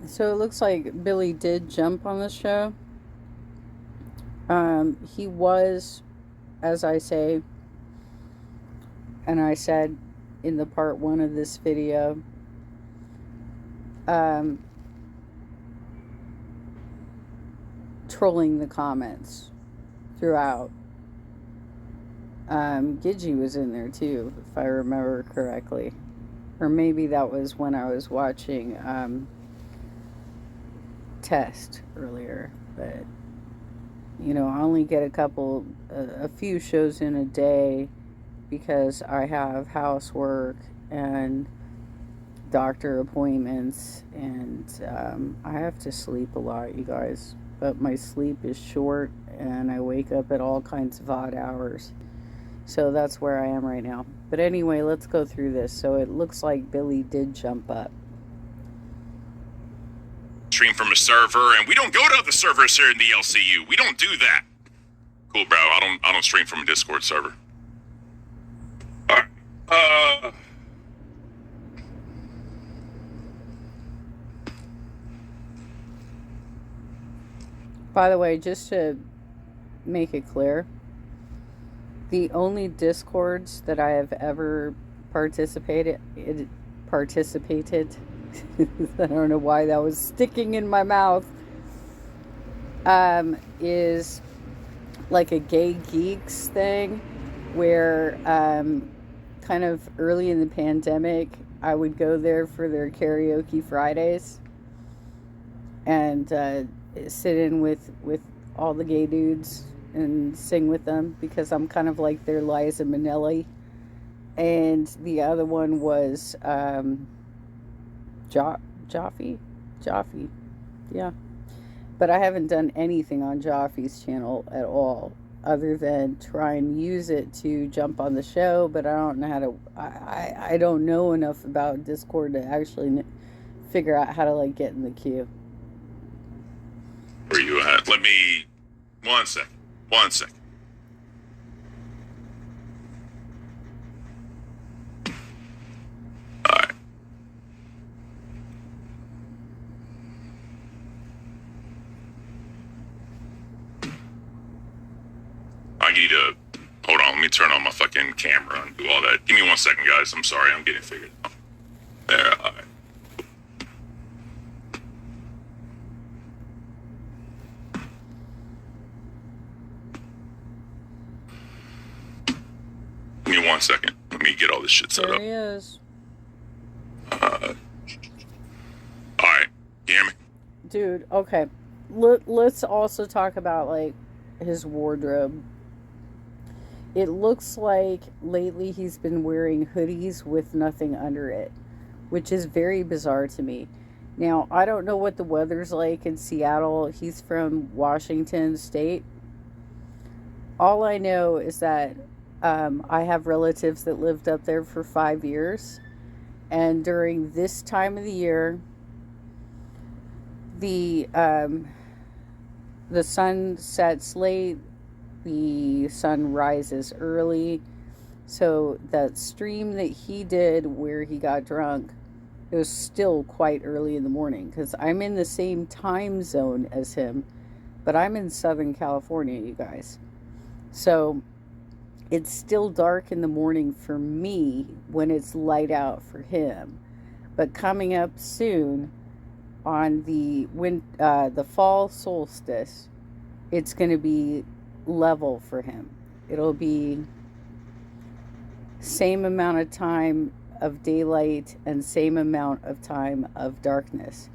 So it looks like Billy did jump on the show. He was, as I say, and I said in the part one of this video, um, trolling the comments throughout. Gidgey was in there too, if I remember correctly. Or maybe that was when I was watching Test earlier. But, I only get a few shows in a day because I have housework and doctor appointments, and I have to sleep a lot, you guys. But my sleep is short, and I wake up at all kinds of odd hours. So that's where I am right now. But anyway, let's go through this. So it looks like Billy did jump up. Stream from a server, and we don't go to other servers here in the LCU. We don't do that. Cool, bro. I don't stream from a Discord server. All right. By the way, just to make it clear, the only Discords that I have ever participated I don't know why that was sticking in my mouth, is like a gay geeks thing where kind of early in the pandemic I would go there for their karaoke Fridays and sit in with all the gay dudes and sing with them because I'm kind of like their Liza Minnelli. And the other one was Joffy, yeah. But I haven't done anything on Joffy's channel at all, other than try and use it to jump on the show. But I don't know how to. I don't know enough about Discord to actually figure out how to like get in the queue. Where you at? Let me. 1 second. 1 second. Alright. I need to. Hold on, let me turn on my fucking camera and do all that. Give me 1 second, guys. I'm sorry, I'm getting figured out. There, alright. Give me 1 second. Let me get all this shit set up. There he is. Alright. You hear me? Dude, okay. Let's also talk about, like, his wardrobe. It looks like lately he's been wearing hoodies with nothing under it, which is very bizarre to me. Now, I don't know what the weather's like in Seattle. He's from Washington State. All I know is that I have relatives that lived up there for 5 years. And during this time of the year, the sun sets late, the sun rises early. So that stream that he did where he got drunk, it was still quite early in the morning because I'm in the same time zone as him, but I'm in Southern California, you guys. So it's still dark in the morning for me when it's light out for him. But coming up soon on the fall solstice, it's going to be level for him. It'll be same amount of time of daylight and same amount of time of darkness.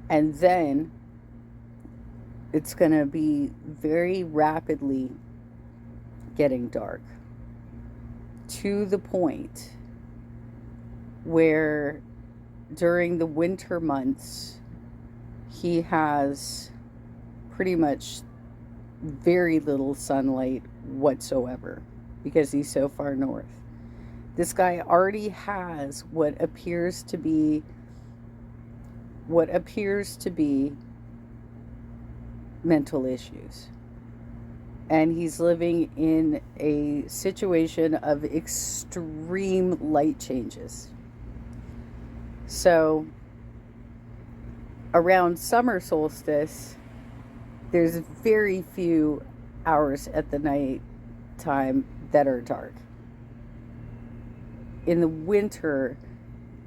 And then it's going to be very rapidly getting dark to the point where during the winter months he has pretty much very little sunlight whatsoever because he's so far north. This guy already has what appears to be mental issues. And he's living in a situation of extreme light changes. So around summer solstice, there's very few hours at the night time that are dark. In the winter,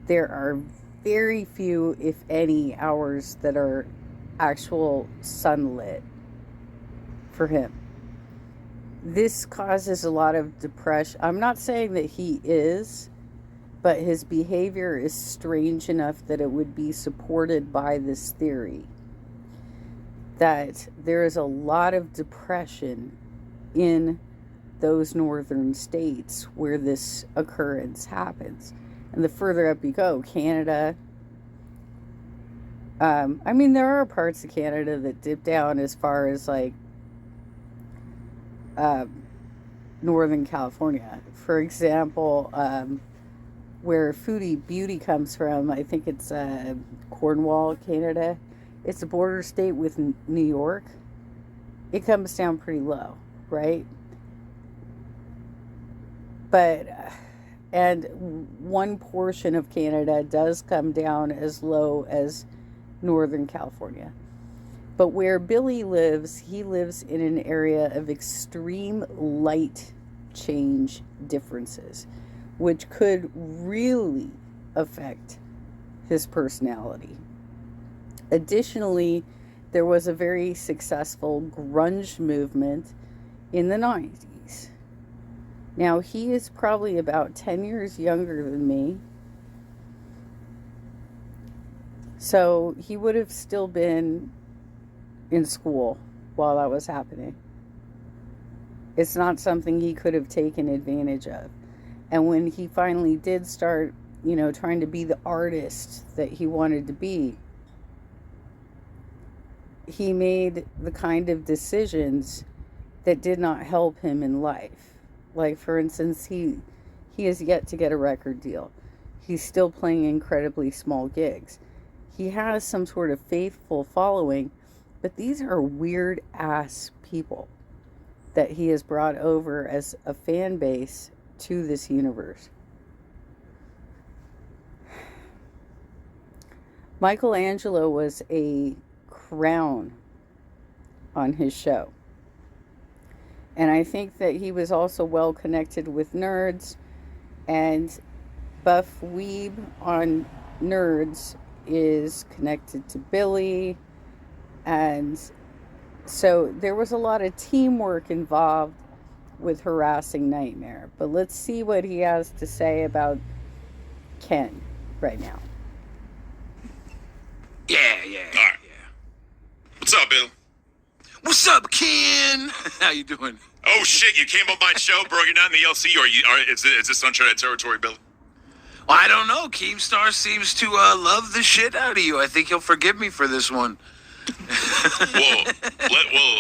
there are very few, if any, hours that are actual sunlit for him. This causes a lot of depression. I'm not saying that he is, but his behavior is strange enough that it would be supported by this theory that there is a lot of depression in those northern states where this occurrence happens. And the further up you go, Canada, I mean, there are parts of Canada that dip down as far as like Northern California. For example, where Foodie Beauty comes from, I think it's Cornwall, Canada. It's a border state with New York. It comes down pretty low, right? But, and one portion of Canada does come down as low as Northern California. But where Billy lives, he lives in an area of extreme light change differences, which could really affect his personality. Additionally, there was a very successful grunge movement in the 90s. Now, he is probably about 10 years younger than me. So he would have still been in school while that was happening. It's not something he could have taken advantage of. And when he finally did start, trying to be the artist that he wanted to be, he made the kind of decisions that did not help him in life. Like, for instance, he has yet to get a record deal. He's still playing incredibly small gigs. He has some sort of faithful following, but these are weird ass people that he has brought over as a fan base to this universe. Michelangelo was a crown on his show. And I think that he was also well connected with nerds, and Buff Weeb on Nerds is connected to Billy, and so there was a lot of teamwork involved with harassing Nightmare. But let's see what he has to say about Ken right now. Yeah. All right. What's up, Bill? What's up, Ken? How you doing? Oh shit! You came on my show, bro. You're not in the LCU. Is this uncharted territory, Bill? Well, I don't know. Keemstar seems to love the shit out of you. I think he'll forgive me for this one.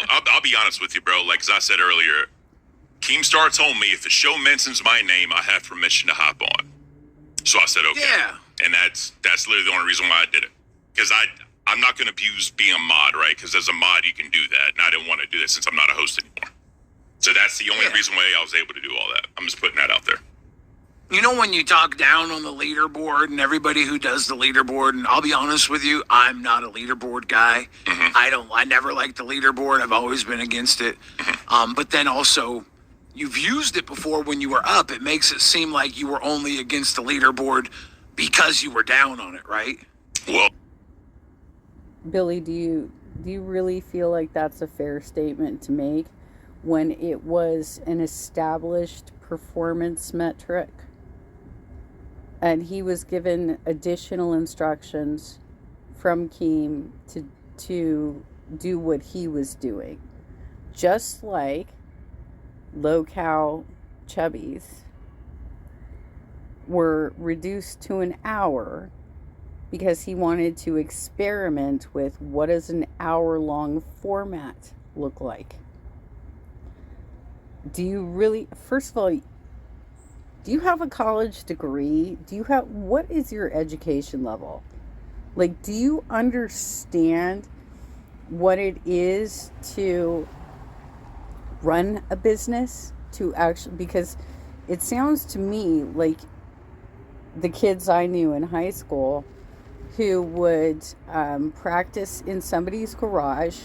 I'll be honest with you, bro. Like as I said earlier, Keemstar told me if the show mentions my name, I have permission to hop on. So I said okay. Yeah. And that's literally the only reason why I did it. Because I'm not going to abuse being a mod, right? Because as a mod, you can do that. And I didn't want to do that since I'm not a host anymore. So that's the only reason why I was able to do all that. I'm just putting that out there. You know when you talk down on the leaderboard and everybody who does the leaderboard, and I'll be honest with you, I'm not a leaderboard guy. Mm-hmm. I never liked the leaderboard. I've always been against it. Mm-hmm. But then also, you've used it before when you were up. It makes it seem like you were only against the leaderboard because you were down on it, right? Well, Billy, do you really feel like that's a fair statement to make when it was an established performance metric and he was given additional instructions from Keem to do what he was doing? Just like low-cal chubbies were reduced to an hour because he wanted to experiment with what does an hour-long format look like. Do you really, first of all, do you have a college degree? What is your education level? Like, do you understand what it is to run a business? Because it sounds to me like the kids I knew in high school who would practice in somebody's garage,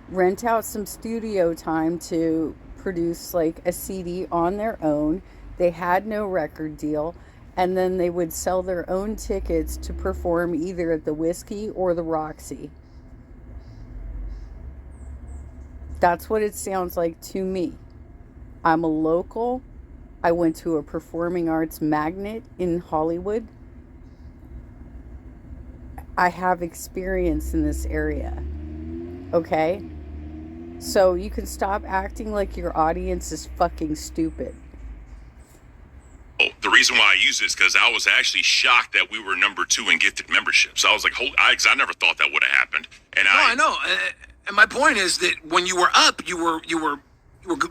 rent out some studio time to produce like a CD on their own. They had no record deal, and then they would sell their own tickets to perform either at the Whiskey or the Roxy. That's what it sounds like to me. I'm a local. I went to a performing arts magnet in Hollywood. I have experience in this area. Okay? So you can stop acting like your audience is fucking stupid. The reason why I use this because I was actually shocked that we were number 2 in gifted memberships. I was like, I never thought that would have happened. And I know. And my point is that when you were up, you were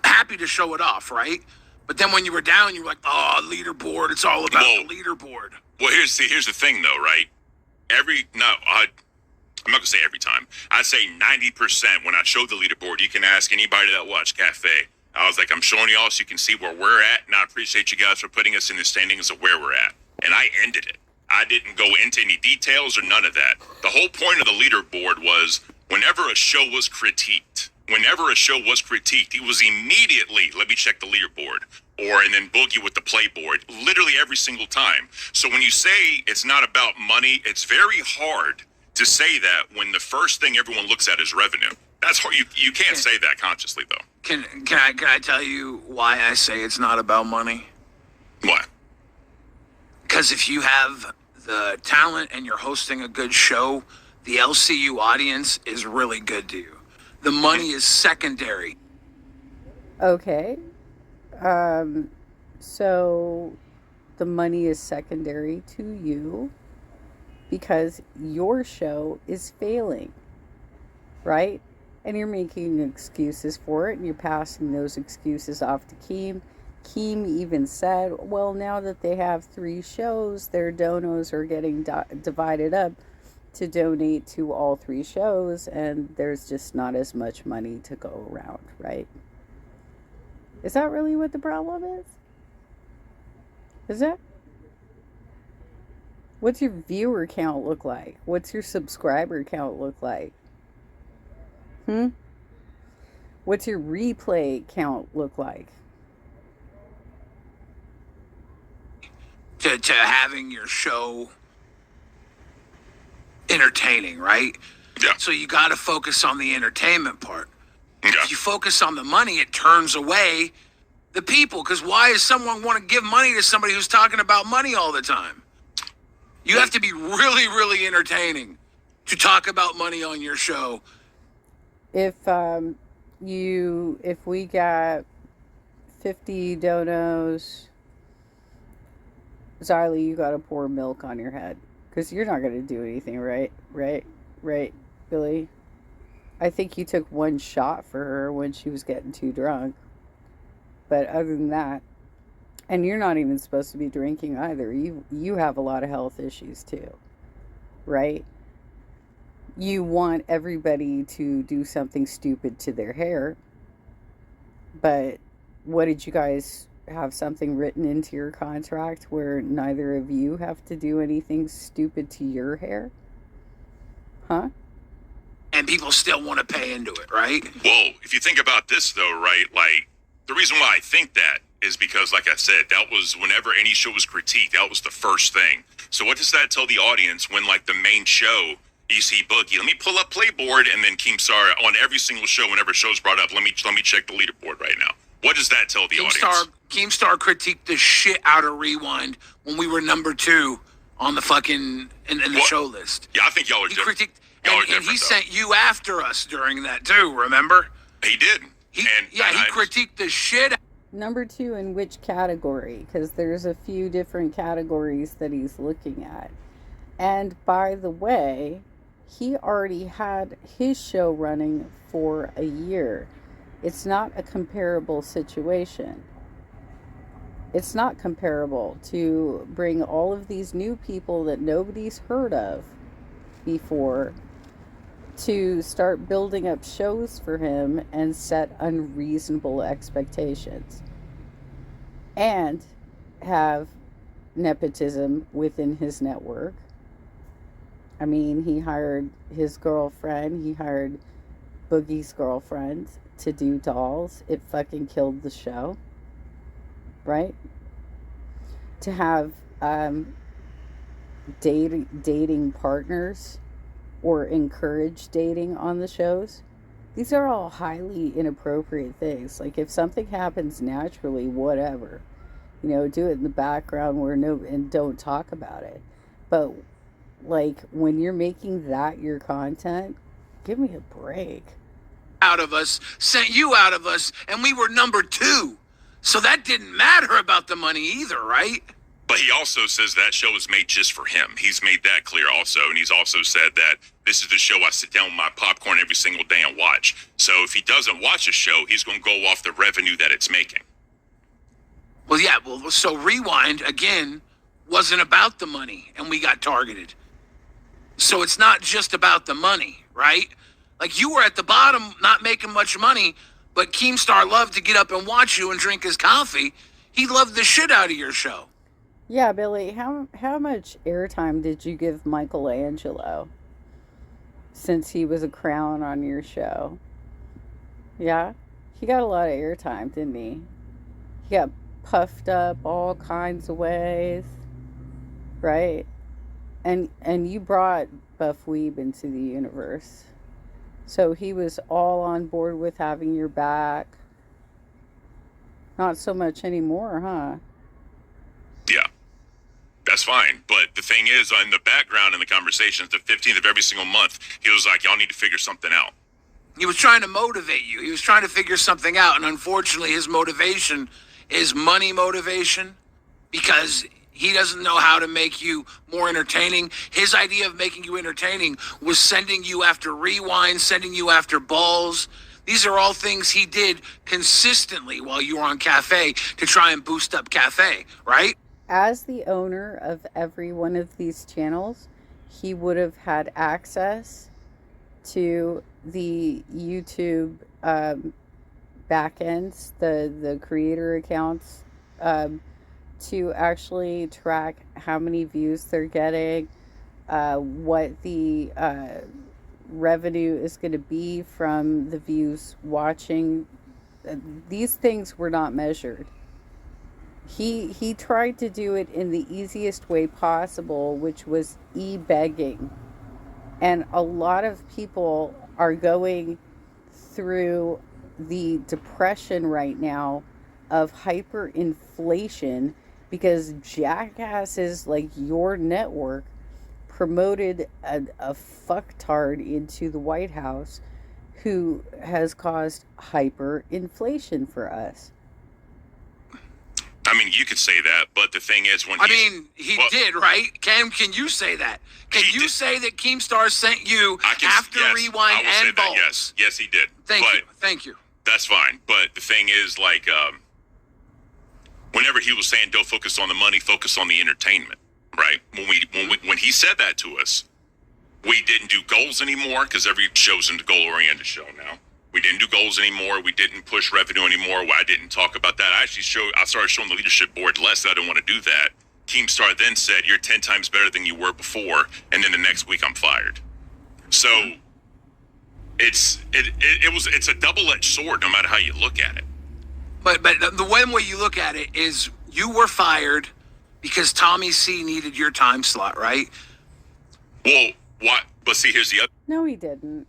happy to show it off, right? But then when you were down, you were like, oh, leaderboard. It's all about the leaderboard. Well, here's the thing, though, right? I'm not going to say every time. I'd say 90% when I show the leaderboard, you can ask anybody that watched Cafe. I was like, I'm showing you all so you can see where we're at, and I appreciate you guys for putting us in the standings of where we're at. And I ended it. I didn't go into any details or none of that. The whole point of the leaderboard was whenever a show was critiqued, it was immediately, let me check the leaderboard. And then boogie with the playboard, literally every single time. So when you say it's not about money, it's very hard to say that when the first thing everyone looks at is revenue. That's hard. You can't say that consciously, though. Can I tell you why I say it's not about money? Why? Because if you have the talent and you're hosting a good show, the LCU audience is really good to you. The money is secondary. Okay. So the money is secondary to you because your show is failing, right? And you're making excuses for it, and you're passing those excuses off to Keem. Keem even said, well, now that they have 3 shows, their donos are getting divided up to donate to all 3 shows, and there's just not as much money to go around, right? Is that really what the problem is? Is it? What's your viewer count look like? What's your subscriber count look like? What's your replay count look like? To having your show entertaining, right? Yeah. So you got to focus on the entertainment part. Okay. If you focus on the money, it turns away the people. Because why does someone want to give money to somebody who's talking about money all the time? You have to be really, really entertaining to talk about money on your show. If we got 50 donos, Xylee, you gotta pour milk on your head. Because you're not gonna do anything, right? Right, Billy? I think you took 1 shot for her when she was getting too drunk. But other than that, and you're not even supposed to be drinking either. You have a lot of health issues too, right? You want everybody to do something stupid to their hair. But what did you guys have something written into your contract where neither of you have to do anything stupid to your hair? Huh? And people still want to pay into it, right? Well, if you think about this, though, right, like, the reason why I think that is because, like I said, that was whenever any show was critiqued, that was the first thing. So what does that tell the audience when, like, the main show, you see Boogie, let me pull up Playboard, and then Keemstar on every single show, whenever show's brought up, let me check the leaderboard right now. What does that tell the audience? Keemstar critiqued the shit out of Rewind when we were number 2 on the fucking in the show list. Yeah, I think y'all are different. And he sent you after us during that too, remember? He did. He critiqued the shit. Number 2 in which category? Because there's a few different categories that he's looking at. And by the way, he already had his show running for a year. It's not a comparable situation. It's not comparable to bring all of these new people that nobody's heard of before to start building up shows for him and set unreasonable expectations and have nepotism within his network I mean, he hired his girlfriend, he hired Boogie's girlfriend to do dolls. It fucking killed the show, right? To have dating partners or encourage dating on the shows. These are all highly inappropriate things. Like, if something happens naturally, whatever, do it in the background and don't talk about it. But like, when you're making that your content, give me a break. Out of us, sent you out of us, and we were number 2. So that didn't matter about the money either, right? But he also says that show is made just for him. He's made that clear also. And he's also said that this is the show I sit down with my popcorn every single day and watch. So if he doesn't watch a show, he's going to go off the revenue that it's making. Well, yeah. Well, so Rewind, again, wasn't about the money, and we got targeted. So it's not just about the money, right? Like, you were at the bottom, not making much money, but Keemstar loved to get up and watch you and drink his coffee. He loved the shit out of your show. Yeah, Billy, how much airtime did you give Michelangelo since he was a crown on your show? Yeah? He got a lot of airtime, didn't he? He got puffed up all kinds of ways, right? And you brought Buff Weeb into the universe. So he was all on board with having your back. Not so much anymore, huh? Yeah. That's fine. But the thing is, in the background in the conversations, the 15th of every single month, he was like, y'all need to figure something out. He was trying to motivate you. He was trying to figure something out. And unfortunately, his motivation is money motivation, because he doesn't know how to make you more entertaining. His idea of making you entertaining was sending you after Rewind, sending you after balls. These are all things he did consistently while you were on Cafe to try and boost up Cafe, right? As the owner of every one of these channels, he would have had access to the YouTube backends, the creator accounts, to actually track how many views they're getting, what the revenue is going to be from the views watching. These things were not measured. He tried to do it in the easiest way possible, which was e-begging. And a lot of people are going through the depression right now of hyperinflation because jackasses like your network promoted a fucktard into the White House who has caused hyperinflation for us. I mean, you could say that, but the thing is, when he did, right? Can you say that? Can you say that Keemstar sent you after Rewind and balls? Yes, he did. Thank you. That's fine. But the thing is, like, whenever he was saying, "Don't focus on the money, focus on the entertainment," right? When he said that to us, we didn't do goals anymore because every show's a goal-oriented show now. We didn't do goals anymore. We didn't push revenue anymore. I didn't talk about that. I started showing the leadership board less. I didn't want to do that. Keemstar then said, "You're 10 times better than you were before," and then the next week I'm fired. So it's a double-edged sword, no matter how you look at it. But the one way you look at it is you were fired because Tommy C needed your time slot, right? Well, what? But see, here's the other. No, he didn't.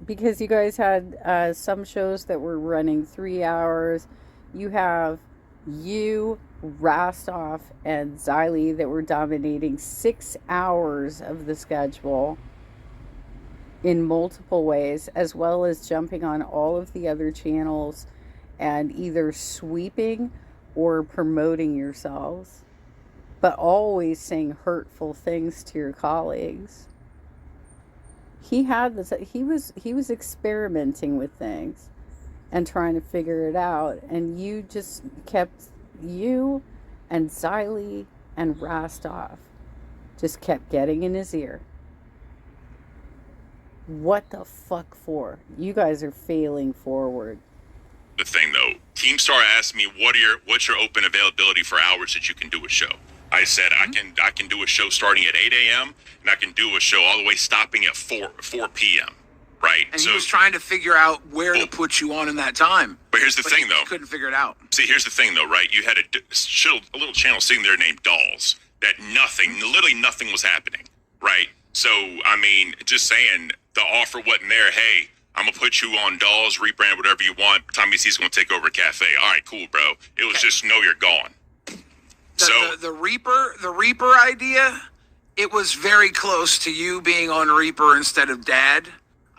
Because you guys had some shows that were running 3 hours. You have Rastoff, and Xylee that were dominating 6 hours of the schedule in multiple ways, as well as jumping on all of the other channels and either sweeping or promoting yourselves, but always saying hurtful things to your colleagues. He had this. He was experimenting with things and trying to figure it out, and you just kept and Xylee and Rastoff just kept getting in his ear. What the fuck for? You guys are failing forward. The thing though, Keemstar asked me, what's your open availability for hours that you can do a show? I said I can do a show starting at 8 a.m. and I can do a show all the way stopping at 4 p.m. Right? And he was trying to figure out where to put you on in that time. But here's the thing, though. Couldn't figure it out. See, here's the thing, though, right? You had a little channel sitting there named Dolls that literally nothing was happening, right? So, I mean, just saying the offer wasn't there. Hey, I'm going to put you on Dolls, rebrand whatever you want. Tommy C's going to take over a cafe. All right, cool, bro. It was just, no, you're gone. The Reaper idea, it was very close to you being on Reaper instead of Dad.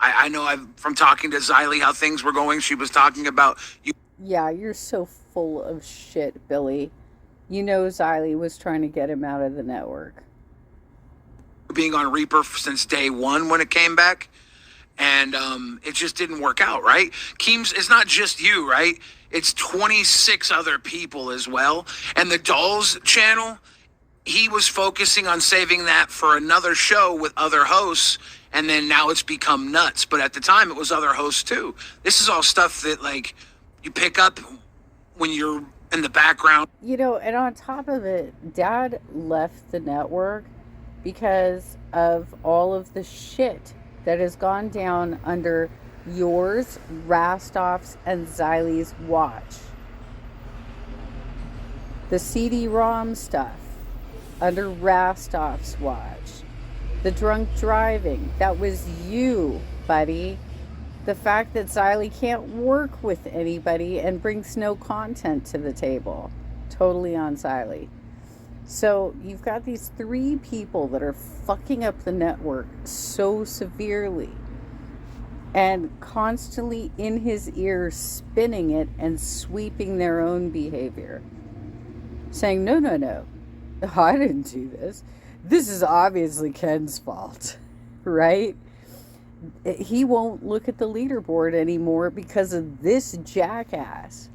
I know from talking to Xylee how things were going, she was talking about you. Yeah, you're so full of shit, Billy. You know Xylee was trying to get him out of the network. Being on Reaper since day one when it came back. And it just didn't work out, right? Keems, it's not just you, right? It's 26 other people as well. And the Dolls channel, he was focusing on saving that for another show with other hosts. And then now it's become nuts. But at the time, it was other hosts too. This is all stuff that, like, you pick up when you're in the background. You know, and on top of it, Dad left the network because of all of the shit that has gone down under yours, Rastoff's, and Xylee's watch. The CD-ROM stuff under Rastoff's watch. The drunk driving, that was you, buddy. The fact that Xylee can't work with anybody and brings no content to the table. Totally on Xylee. So you've got these 3 people that are fucking up the network so severely and constantly in his ear spinning it and sweeping their own behavior. Saying, no, I didn't do this. This is obviously Ken's fault, right? He won't look at the leaderboard anymore because of this jackass.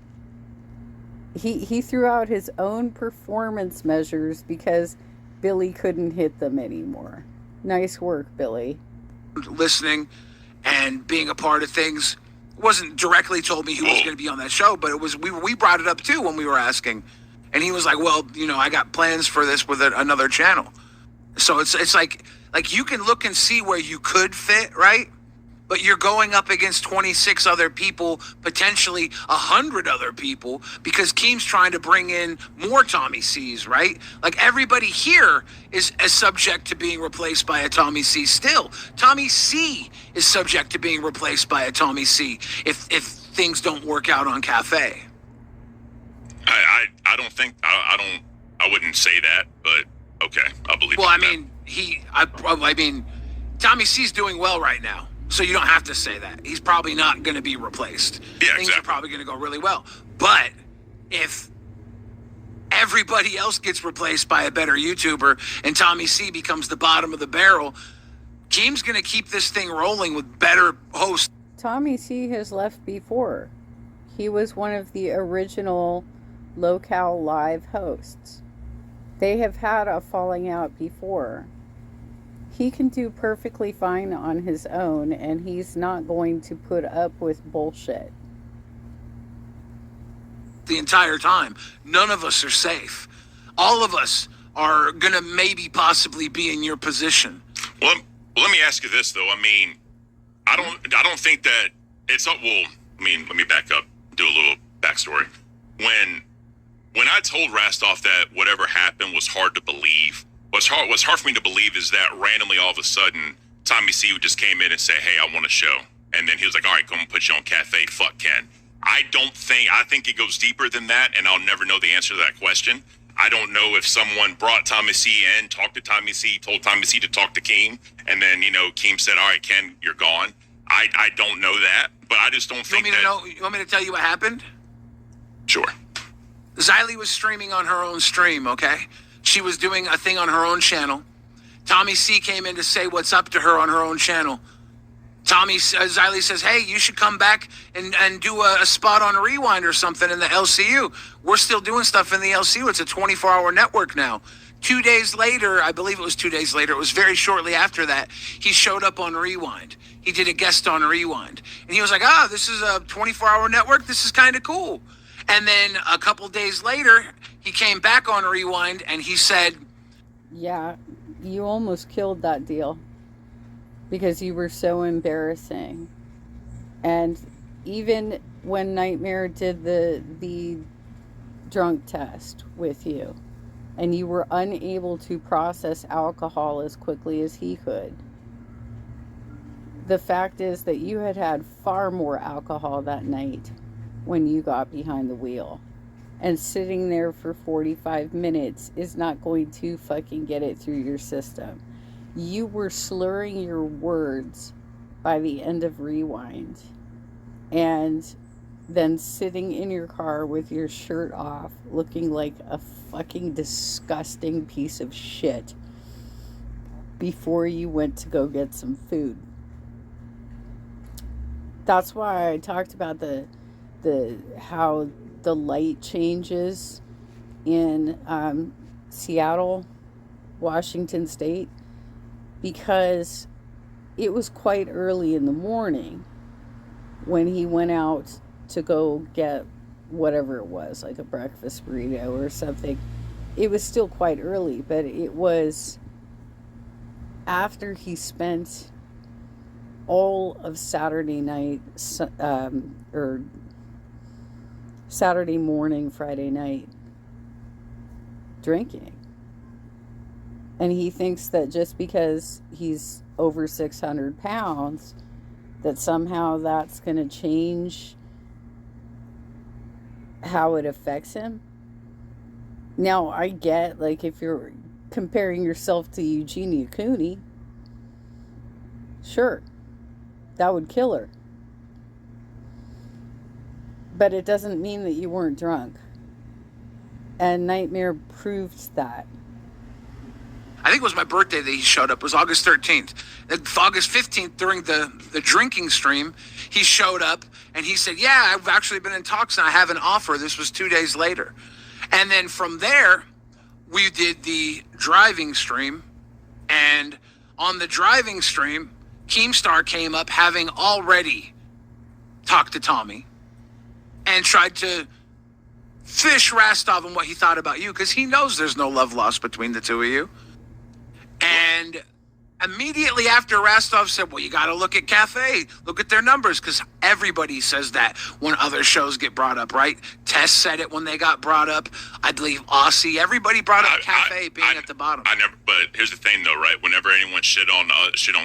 He threw out his own performance measures because Billy couldn't hit them anymore. Nice work, Billy. Listening and being a part of things. Wasn't directly told me he was going to be on that show, but it was we brought it up too when we were asking. And he was like, well, you know, I got plans for this with another channel. So it's like you can look and see where you could fit, right? But you're going up against 26 other people, potentially 100 other people, because Keem's trying to bring in more Tommy C's, right? Like, everybody here is subject to being replaced by a Tommy C still. Tommy C is subject to being replaced by a Tommy C if things don't work out on Cafe. I don't think, I wouldn't say that, but okay, I believe. Well, I mean, Tommy C's doing well right now. So you don't have to say that. He's probably not going to be replaced. Yeah, Things are probably going to go really well. But if everybody else gets replaced by a better YouTuber and Tommy C becomes the bottom of the barrel, Keem's going to keep this thing rolling with better hosts. Tommy C has left before. He was one of the original Locale Live hosts. They have had a falling out before. He can do perfectly fine on his own, and he's not going to put up with bullshit. The entire time. None of us are safe. All of us are going to maybe possibly be in your position. Well, let me ask you this, though. I mean, I don't think that it's up. Well, I mean, let me back up, do a little backstory. When I told Rastoff that whatever happened was hard to believe, what's hard for me to believe is that randomly all of a sudden Tommy C just came in and said, hey, I want a show. And then he was like, all right, come and put you on Cafe. Fuck Ken. I think it goes deeper than that, and I'll never know the answer to that question. I don't know if someone brought Tommy C in, talked to Tommy C, told Tommy C to talk to Keem, and then, Keem said, all right, Ken, you're gone. I don't know that, but I just don't think you want me to tell you what happened? Sure. Xylee was streaming on her own stream, okay? She was doing a thing on her own channel. Tommy C came in to say what's up to her on her own channel. Xylee says, hey, you should come back and do a spot on a Rewind or something in the LCU. We're still doing stuff in the LCU. It's a 24-hour network now. 2 days later, I believe it was 2 days later, it was very shortly after that, he showed up on Rewind. He did a guest on Rewind. And he was like, this is a 24-hour network. This is kind of cool. And then a couple days later, he came back on Rewind and he said, Yeah, you almost killed that deal because you were so embarrassing. And even when Nightmare did the drunk test with you, and you were unable to process alcohol as quickly as he could, the fact is that you had far more alcohol that night when you got behind the wheel. And sitting there for 45 minutes is not going to fucking get it through your system. You were slurring your words by the end of Rewind. And then sitting in your car with your shirt off, looking like a fucking disgusting piece of shit before you went to go get some food. That's why I talked about the how the light changes in Seattle, Washington State, because it was quite early in the morning when he went out to go get whatever it was, like a breakfast burrito or something. It was still quite early, but it was after he spent all of Saturday night, or Saturday morning, Friday night, drinking. And he thinks that just because he's over 600 pounds, that somehow that's going to change how it affects him. Now, I get, like, if you're comparing yourself to Eugenia Cooney, sure, that would kill her. But it doesn't mean that you weren't drunk. And Nightmare proved that. I think it was my birthday that he showed up. It was August 13th. August 15th, during the drinking stream, he showed up and he said, yeah, I've actually been in talks and I have an offer. This was 2 days later. And then from there, we did the driving stream. And on the driving stream, Keemstar came up having already talked to Tommy and tried to fish Rastov on what he thought about you, because he knows there's no love lost between the two of you. And immediately after, Rastov said, well, you got to look at Cafe. Look at their numbers, because everybody says that when other shows get brought up, right? Tess said it when they got brought up. I believe Aussie. Everybody brought up Cafe being at the bottom. I never. But here's the thing, though, right? Whenever anyone shit on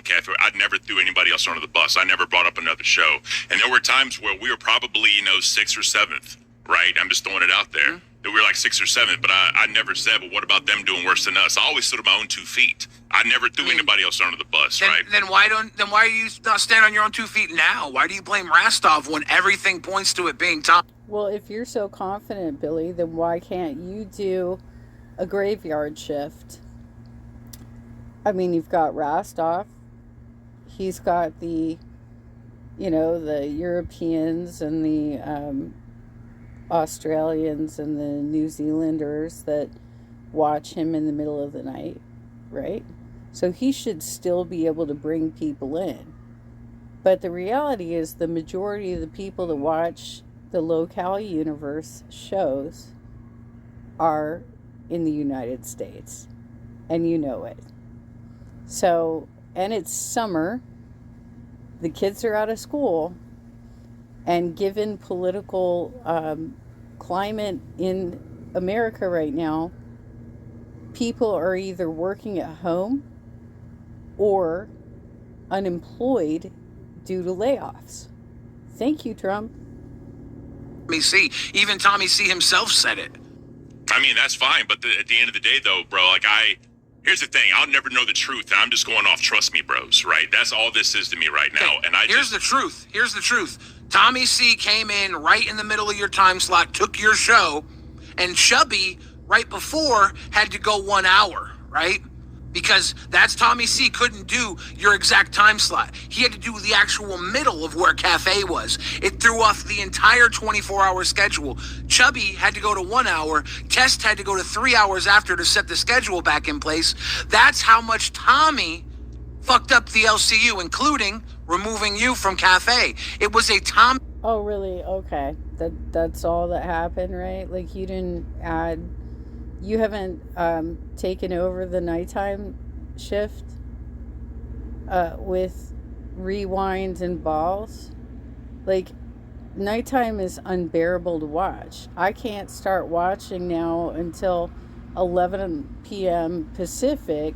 Cafe, I never threw anybody else under the bus. I never brought up another show. And there were times where we were probably, 6th or 7th, right? I'm just throwing it out there. Mm-hmm. That we were like 6th or 7th, but I never said, well, what about them doing worse than us? I always stood on my own 2 feet. I never threw anybody else under the bus, right? Then why are you not standing on your own 2 feet now? Why do you blame Rastov when everything points to it being Tom? Well, if you're so confident, Billy, then why can't you do a graveyard shift? I mean, you've got Rastov. He's got the Europeans and the Australians and the New Zealanders that watch him in the middle of the night, right? So he should still be able to bring people in. But the reality is the majority of the people that watch the Local Universe shows are in the United States. And you know it. So, and it's summer. The kids are out of school. And given political climate in America right now, people are either working at home or unemployed due to layoffs. Thank you, Trump. Tommy C. Even Tommy C. himself said it. I mean, that's fine, but at the end of the day, though, bro, here's the thing. I'll never know the truth, and I'm just going off trust me, bros, right? That's all this is to me right now. Okay, here's the truth. Here's the truth. Tommy C. came in right in the middle of your time slot, took your show, and Chubby, right before, had to go 1 hour, right? Because that's Tommy C. couldn't do your exact time slot. He had to do the actual middle of where Cafe was. It threw off the entire 24-hour schedule. Chubby had to go to 1 hour. Test had to go to 3 hours after to set the schedule back in place. That's how much Tommy fucked up the LCU, including removing you from Cafe. It was a Tommy Oh, really? Okay. That's all that happened, right? Like you haven't taken over the nighttime shift with rewind and balls. Like nighttime is unbearable to watch. I can't start watching now until 11 p.m. Pacific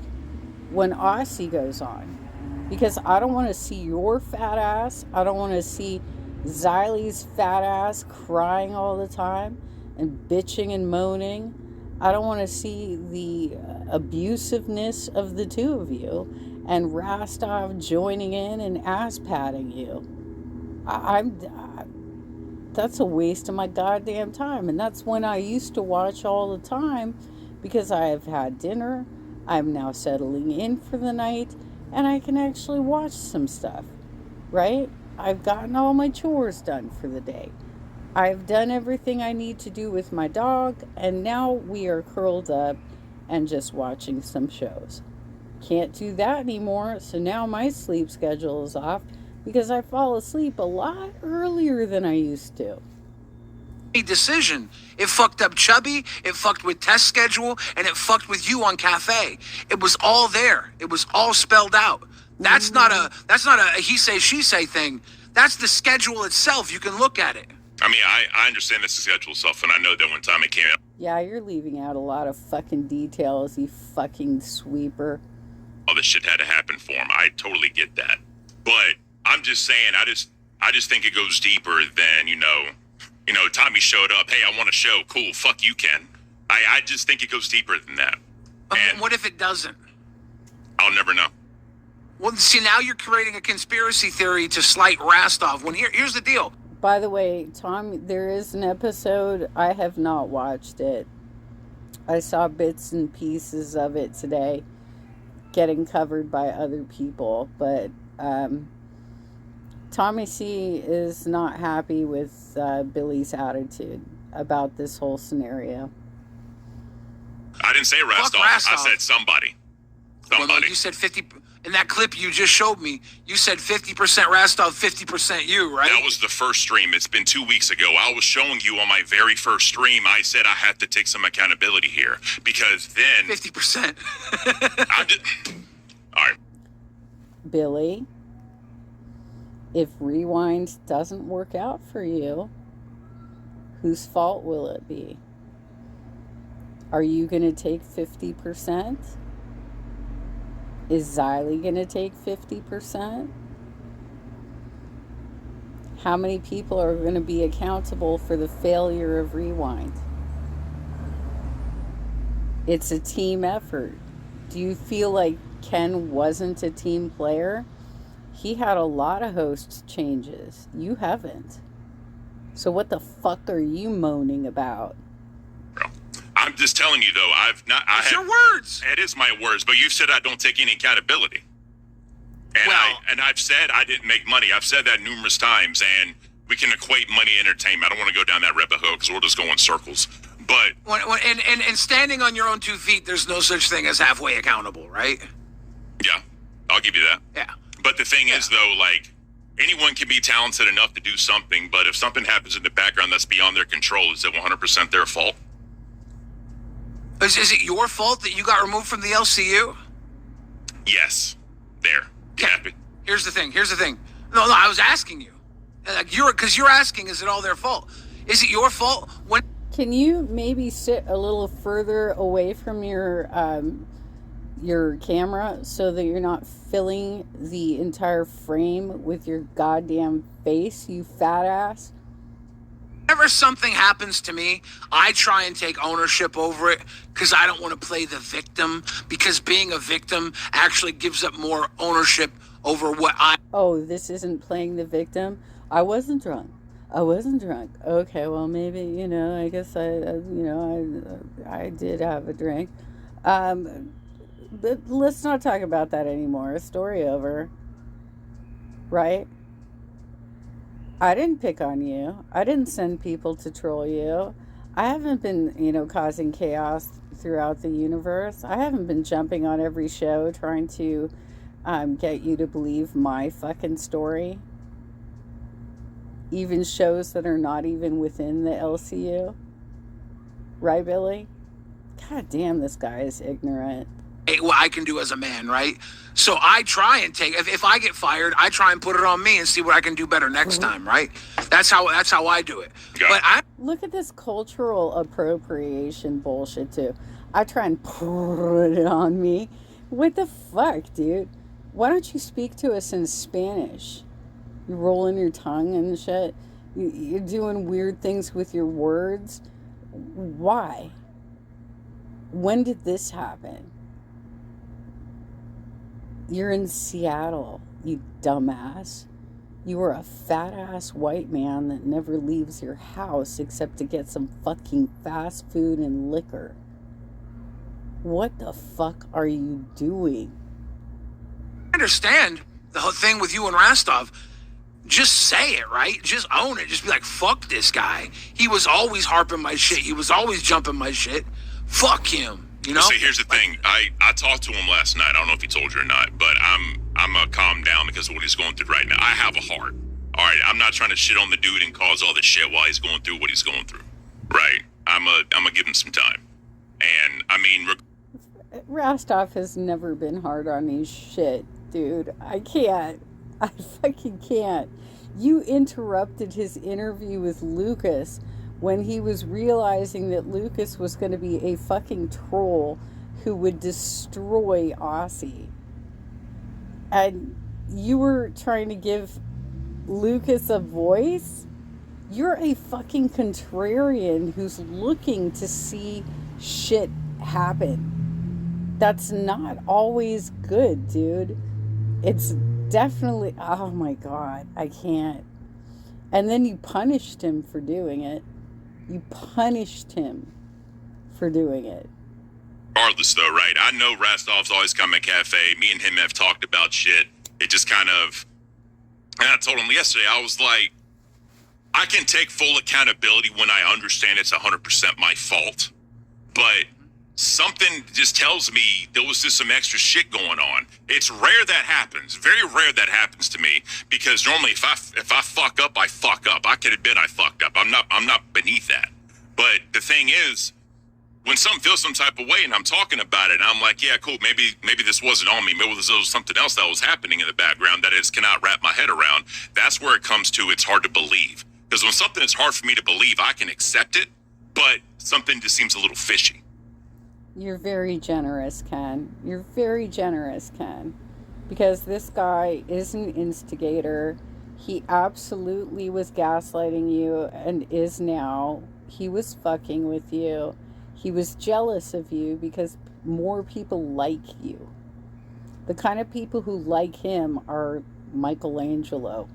when Aussie goes on. Because I don't want to see your fat ass. I don't want to see Xylie's fat ass crying all the time and bitching and moaning. I don't want to see the abusiveness of the two of you and Rastov joining in and ass patting you. I'm that's a waste of my goddamn time. And that's when I used to watch all the time because I have had dinner. I'm now settling in for the night and I can actually watch some stuff, right? I've gotten all my chores done for the day. I've done everything I need to do with my dog, and now we are curled up and just watching some shows. Can't do that anymore, so now my sleep schedule is off because I fall asleep a lot earlier than I used to. Decision. It fucked up Chubby, it fucked with test schedule, and it fucked with you on Cafe. It was all there. It was all spelled out. That's not a he say she say thing. That's the schedule itself. You can look at it. I mean, I understand the schedule stuff, and I know that one time it came out. Yeah, you're leaving out a lot of fucking details, you fucking sweeper. All this shit had to happen for him. I totally get that. But I'm just saying, I just think it goes deeper than, Tommy showed up. Hey, I want a show. Cool. Fuck you, Ken. I just think it goes deeper than that. And what if it doesn't? I'll never know. Well, see, now you're creating a conspiracy theory to slight Rastov. When here's the deal. By the way, Tom, there is an episode. I have not watched it. I saw bits and pieces of it today getting covered by other people. But Tommy C is not happy with Billy's attitude about this whole scenario. I didn't say Rastov. I said somebody. Well, no, you said 50. In that clip you just showed me, you said 50% Rastov, 50% you, right? That was the first stream. It's been 2 weeks ago. I was showing you on my very first stream. I said I had to take some accountability here because then 50%. All right. Billy, if Rewind doesn't work out for you, whose fault will it be? Are you going to take 50%? Is Xylie going to take 50%? How many people are going to be accountable for the failure of Rewind? It's a team effort. Do you feel like Ken wasn't a team player? He had a lot of host changes. You haven't. So what the fuck are you moaning about? I'm just telling you, though, It's your words. It is my words, but you said I don't take any accountability. And I've said I didn't make money. I've said that numerous times, and we can equate money and entertainment. I don't want to go down that rabbit hole because we'll just go in circles. But and standing on your own 2 feet, there's no such thing as halfway accountable, right? Yeah, I'll give you that. Yeah. But the thing is, though, like, anyone can be talented enough to do something, but if something happens in the background that's beyond their control, is it 100% their fault? Is it your fault that you got removed from the LCU? Yes. There. Okay. Here's the thing. No, I was asking you. Because you're asking, is it all their fault? Is it your fault? Can you maybe sit a little further away from your camera so that you're not filling the entire frame with your goddamn face, you fat ass? Whenever something happens to me, I try and take ownership over it because I don't want to play the victim, because being a victim actually gives up more ownership over what I... Oh, this isn't playing the victim? I wasn't drunk. Okay, well, maybe, I guess I did have a drink. But let's not talk about that anymore. Story over. Right? I didn't pick on you. I didn't send people to troll you. I haven't been, causing chaos throughout the universe. I haven't been jumping on every show trying to get you to believe my fucking story. even shows that are not even within the LCU. Right, Billy? God damn, this guy is ignorant. What I can do as a man, right? So I try and take, if I get fired, I try and put it on me and see what I can do better next time, right? That's how I do it. Yeah. But I Look at this cultural appropriation bullshit, too. I try and put it on me. What the fuck, dude? Why don't you speak to us in Spanish? You're rolling your tongue and shit. You're doing weird things with your words. Why? When did this happen? You're in Seattle, you dumbass. You are a fat-ass white man that never leaves your house except to get some fucking fast food and liquor. What the fuck are you doing? understand the whole thing with you and Rastov. Just say it, right? Just own it. Just be like, fuck this guy. He was always harping my shit. He was always jumping my shit. Fuck him. You know? See, here's the thing. I talked to him last night. I don't know if he told you or not, but I'm calm down because of what he's going through right now. I have a heart. All right, I'm not trying to shit on the dude and cause all this shit while he's going through what he's going through. Right? I'm gonna give him some time. And I mean, Rastov has never been hard on his shit, dude. I can't. I fucking can't. You interrupted his interview with Lucas when he was realizing that Lucas was going to be a fucking troll who would destroy Aussie. And you were trying to give Lucas a voice? You're a fucking contrarian who's looking to see shit happen. That's not always good, dude. It's definitely, oh my God, I can't. And then you punished him for doing it. You punished him for doing it. regardless, though, right? I know Rastov's always come at Cafe. Me and him have talked about shit. It just kind of, and I told him yesterday, I was like, I can take full accountability when I understand it's 100% my fault. But something just tells me there was just some extra shit going on. It's rare that happens. Very rare that happens to me, because normally if I fuck up, I fuck up. I can admit I fucked up. I'm not beneath that. But the thing is, when something feels some type of way and I'm talking about it, and I'm like, yeah, cool, maybe this wasn't on me. Maybe there was something else that was happening in the background that I just cannot wrap my head around. That's where it comes to, it's hard to believe. Because when something is hard for me to believe, I can accept it, but something just seems a little fishy. You're very generous, Ken. You're very generous, Ken. Because this guy is an instigator. He absolutely was gaslighting you and is now. He was fucking with you. He was jealous of you because more people like you. The kind of people who like him are Michelangelo.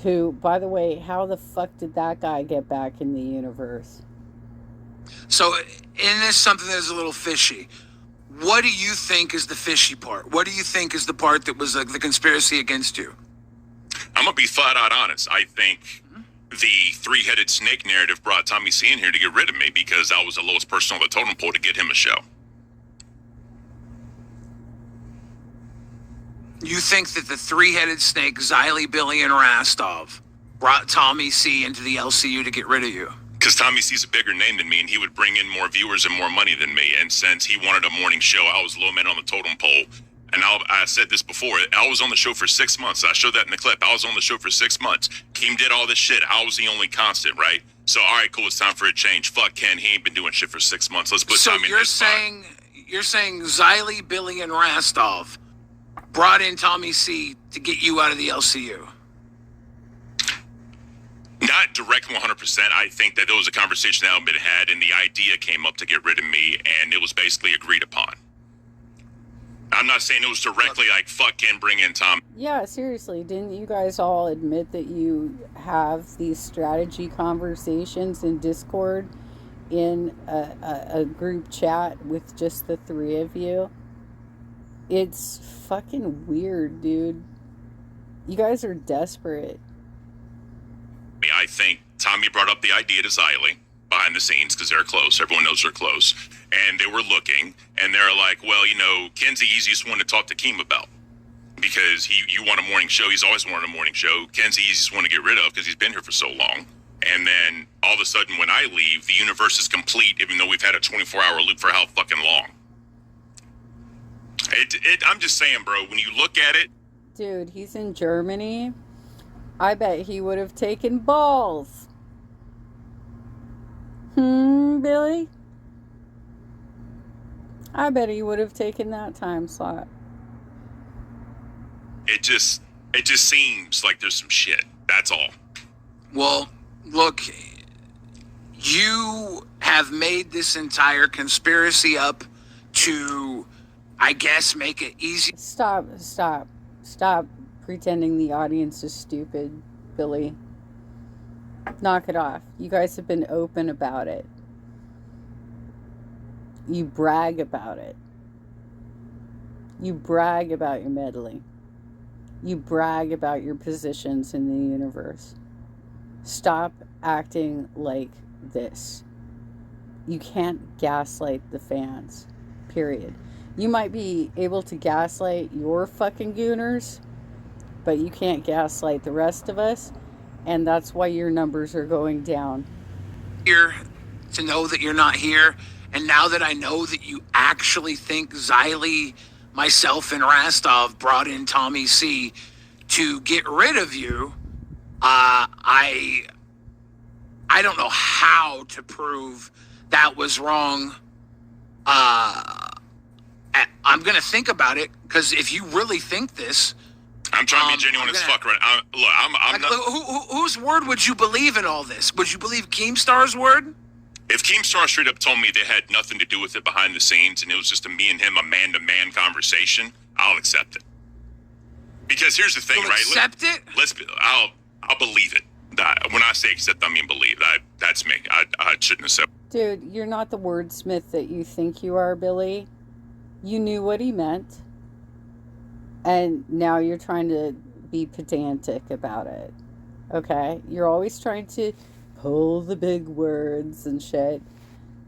Who, by the way, how the fuck did that guy get back in the universe? So, in this something that's a little fishy, what do you think is the fishy part? What do you think is the part that was the conspiracy against you? I'm going to be flat out honest. I think the three-headed snake narrative brought Tommy C in here to get rid of me because I was the lowest person on the totem pole to get him a show. You think that the three-headed snake, Xylee, Billy, and Rastov brought Tommy C into the LCU to get rid of you? Because Tommy C's a bigger name than me, and he would bring in more viewers and more money than me. And since he wanted a morning show, I was low man on the totem pole. And I said this before, I was on the show for 6 months. I showed that in the clip. I was on the show for 6 months. Keem did all this shit. I was the only constant, right? So, all right, cool, it's time for a change. Fuck Ken, he ain't been doing shit for 6 months. Let's put Tommy in this spot. You're saying Xylee, Billy, and Rastov brought in Tommy C to get you out of the LCU? Not directly 100%. I think that there was a conversation that had been had, and the idea came up to get rid of me, and it was basically agreed upon. I'm not saying it was directly like, fuck Ken, bring in Tom. Yeah, seriously, didn't you guys all admit that you have these strategy conversations in Discord in a group chat with just the three of you? It's fucking weird, dude. You guys are desperate. I think Tommy brought up the idea to Xylee behind the scenes because they're close. Everyone knows they're close. And they were looking, and they're like, well, you know, Ken's the easiest one to talk to Keem about. because you want a morning show. He's always wanted a morning show. Ken's the easiest one to get rid of because he's been here for so long. And then all of a sudden, when I leave, the universe is complete, even though we've had a 24-hour loop for how fucking long. I'm just saying, bro, when you look at it. Dude, he's in Germany. I bet he would have taken balls. Billy? I bet he would have taken that time slot. It just seems like there's some shit. That's all. Well, look, you have made this entire conspiracy up to, I guess, make it easy. Stop pretending the audience is stupid, Billy. Knock it off. You guys have been open about it. You brag about it. You brag about your meddling. You brag about your positions in the universe. Stop acting like this. You can't gaslight the fans. Period. You might be able to gaslight your fucking gooners, but you can't gaslight the rest of us, and that's why your numbers are going down. Here to know that you're not here, and now that I know that you actually think Xylee, myself, and Rastov brought in Tommy C to get rid of you, I don't know how to prove that was wrong. I'm gonna think about it, because if you really think this, I'm trying to be genuine as fuck right now. Look, I'm not. Whose word would you believe in all this? Would you believe Keemstar's word? If Keemstar straight up told me they had nothing to do with it behind the scenes and it was just me and him, a man-to-man conversation, I'll accept it. Because here's the thing, You'll right? Accept it? I'll believe it. When I say accept, I mean believe. That's me. I shouldn't have said. Dude, you're not the wordsmith that you think you are, Billy. You knew what he meant. And now you're trying to be pedantic about it. Okay? You're always trying to pull the big words and shit.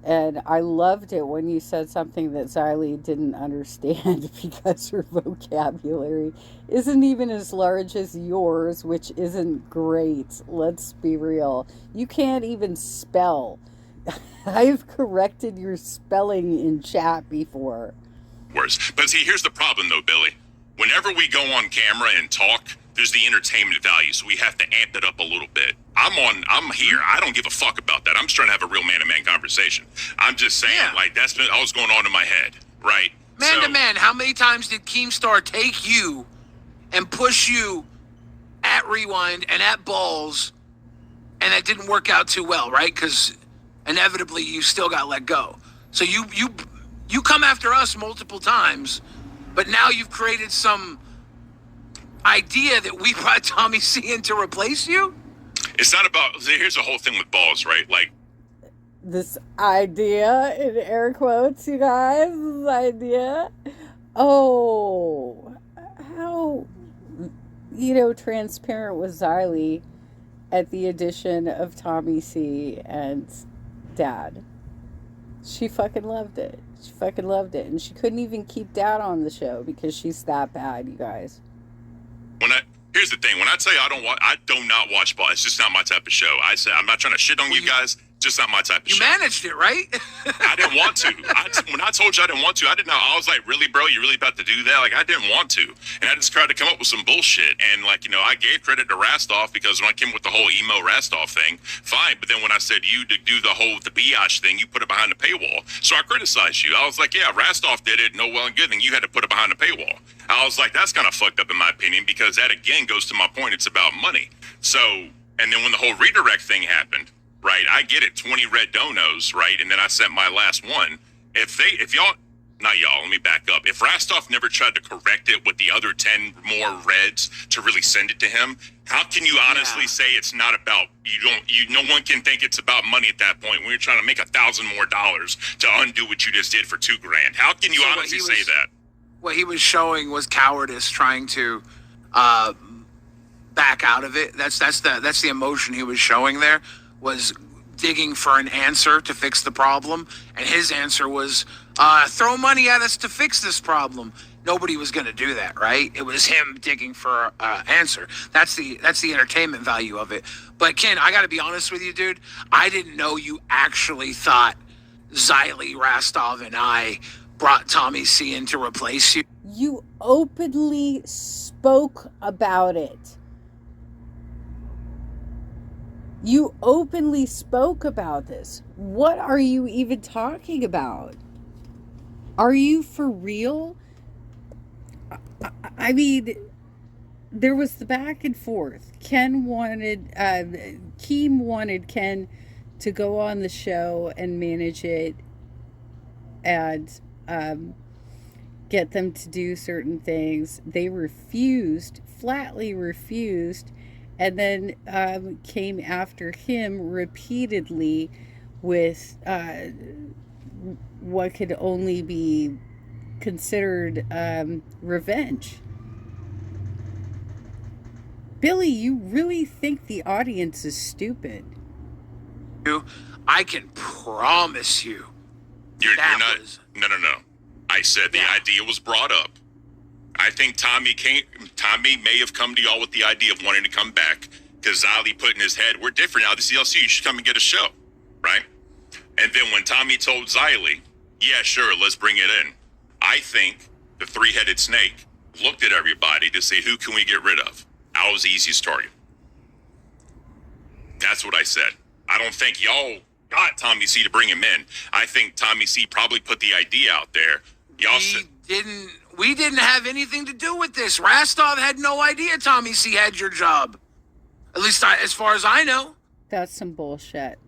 And I loved it when you said something that Xylee didn't understand because her vocabulary isn't even as large as yours, which isn't great. Let's be real. You can't even spell. I've corrected your spelling in chat before. Worse. But see, here's the problem though, Billy. Whenever we go on camera and talk, there's the entertainment value, so we have to amp it up a little bit. I'm here. I don't give a fuck about that. I'm just trying to have a real man-to-man conversation. I'm just saying, like, that's been all going on in my head, right? Man-to-man, how many times did Keemstar take you and push you at Rewind and at Balls, and that didn't work out too well, right? Because inevitably you still got let go. So you come after us multiple times, but now you've created some idea that we brought Tommy C in to replace you? It's not about. Here's the whole thing with Balls, right? Like, this idea, in air quotes, you guys, this idea. Oh, how, transparent was Xylee at the addition of Tommy C and Dad. She fucking loved it. She fucking loved it. And she couldn't even keep Dad on the show because she's that bad, you guys. Here's the thing. When I tell you I do not watch ball. It's just not my type of show. I say I'm not trying to shit on you guys. Just not my type of show. You managed it, right? I didn't want to. When I told you I didn't want to, I didn't know. I was like, really, bro? You really about to do that? Like, I didn't want to. And I just tried to come up with some bullshit. And, like, I gave credit to Rastov because when I came with the whole emo Rastov thing, fine. But then when I said you to do the biatch thing, you put it behind the paywall. So I criticized you. I was like, yeah, Rastov did it. No, well and good. Then you had to put it behind the paywall. I was like, that's kind of fucked up in my opinion because that, again, goes to my point. It's about money. So, and then when the whole redirect thing happened, right, I get it, 20 red donos, right, and then I sent my last one. If y'all, not y'all, let me back up. If Rastov never tried to correct it with the other 10 more reds to really send it to him, how can you honestly say it's not about, no one can think it's about money at that point when you're trying to make $1,000 more to undo what you just did for $2,000? How can you honestly say that? What he was showing was cowardice, trying to back out of it. That's the emotion he was showing there. Was digging for an answer to fix the problem, and his answer was throw money at us to fix this problem. nobody was going to do that, right? It was him digging for an answer. That's the entertainment value of it. But Ken, I got to be honest with you, dude. I didn't know you actually thought Xylee, Rastov, and I brought Tommy C in to replace you. You openly spoke about it. You openly spoke about this. What are you even talking about? Are you for real? I mean, there was the back and forth. Keem wanted Ken to go on the show and manage it and get them to do certain things. They refused, flatly refused, and then came after him repeatedly with what could only be considered revenge. Billy, you really think the audience is stupid? I can promise you. You're not. No. I said the idea was brought up. I think Tommy may have come to y'all with the idea of wanting to come back because Xylee put in his head, we're different now. This is LCU. You should come and get a show, right? And then when Tommy told Xylee, yeah, sure, let's bring it in. I think the three-headed snake looked at everybody to say, who can we get rid of? I was the easiest target. That's what I said. I don't think y'all got Tommy C to bring him in. I think Tommy C probably put the idea out there. We didn't have anything to do with this. Rastov had no idea Tommy C had your job. At least as far as I know. That's some bullshit.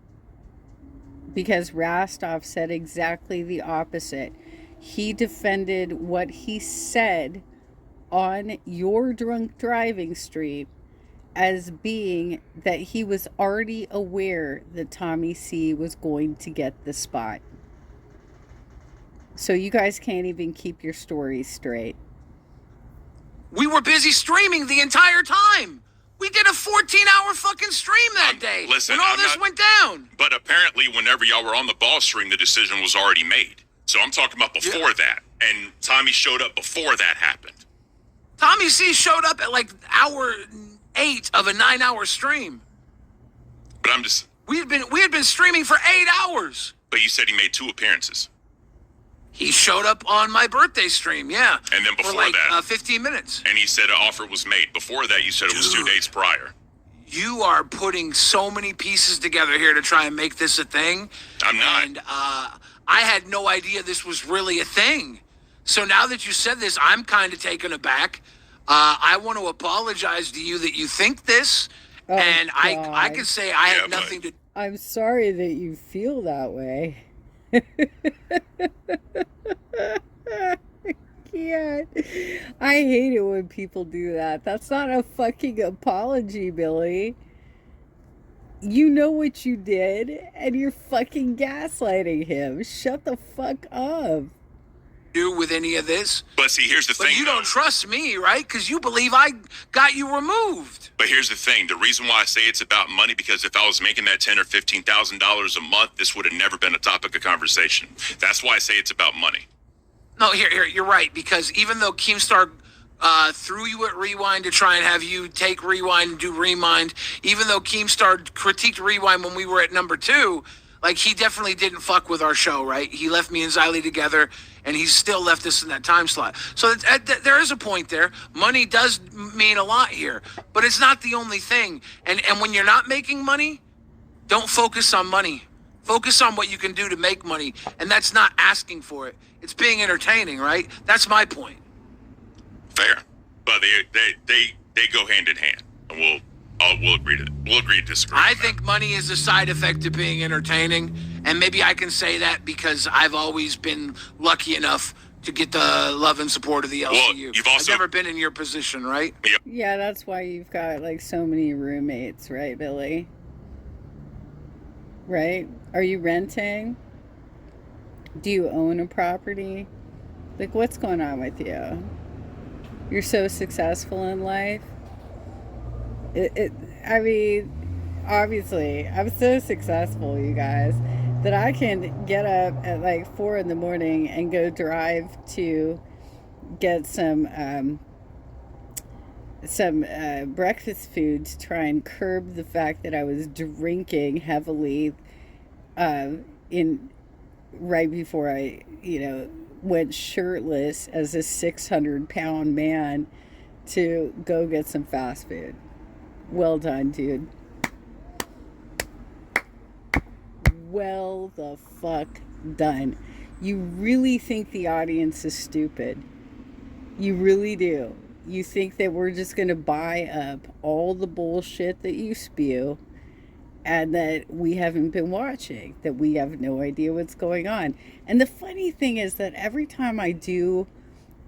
Because Rastov said exactly the opposite. He defended what he said on your drunk driving stream as being that he was already aware that Tommy C was going to get the spot. So you guys can't even keep your stories straight. We were busy streaming the entire time. We did a 14-hour fucking stream that day when all this went down. But apparently whenever y'all were on the ball stream, the decision was already made. So I'm talking about before that. And Tommy showed up before that happened. Tommy C showed up at like hour 8 of a 9-hour stream. But I'm just... We had been streaming for 8 hours. But you said he made 2 appearances. He showed up on my birthday stream, yeah. And then before for like, that... 15 minutes. And he said an offer was made. Before that, you said it was 2 days prior. You are putting so many pieces together here to try and make this a thing. I'm not. And I had no idea this was really a thing. So now that you said this, I'm kind of taken aback. I want to apologize to you that you think this. Oh, and God. I can say I had nothing to... I'm sorry that you feel that way. Can't. I hate it when people do that. That's not a fucking apology, Billy. You know what you did, and you're fucking gaslighting him. Shut the fuck up. Do with any of this. But see, here's the thing. But you don't trust me, right? Because you believe I got you removed. But here's the thing. The reason why I say it's about money, because if I was making that $10,000 or $15,000 a month, this would have never been a topic of conversation. That's why I say it's about money. No, here, you're right. Because even though Keemstar threw you at Rewind to try and have you take Rewind and do Remind, even though Keemstar critiqued Rewind when we were at number 2, like, he definitely didn't fuck with our show, right? He left me and Xylee together, and he still left us in that time slot. So there is a point there. Money does mean a lot here, but it's not the only thing. And when you're not making money, don't focus on money. Focus on what you can do to make money, and that's not asking for it. It's being entertaining, right? That's my point. Fair, but they go hand in hand, and we'll agree to disagree. I think money is a side effect of being entertaining, and maybe I can say that because I've always been lucky enough to get the love and support of the LCU. Well, you've also... I've never been in your position, right? Yeah, that's why you've got like so many roommates, right, Billy? Right? Are you renting? Do you own a property? Like, what's going on with you? You're so successful in life. I mean, obviously, I'm so successful, you guys, that I can get up at like 4 a.m. and go drive to get some breakfast food to try and curb the fact that I was drinking heavily in right before I, went shirtless as a 600-pound man to go get some fast food. Well done, dude. Well the fuck done. You really think the audience is stupid. You really do. You think that we're just going to buy up all the bullshit that you spew and that we haven't been watching, that we have no idea what's going on. And the funny thing is that every time I do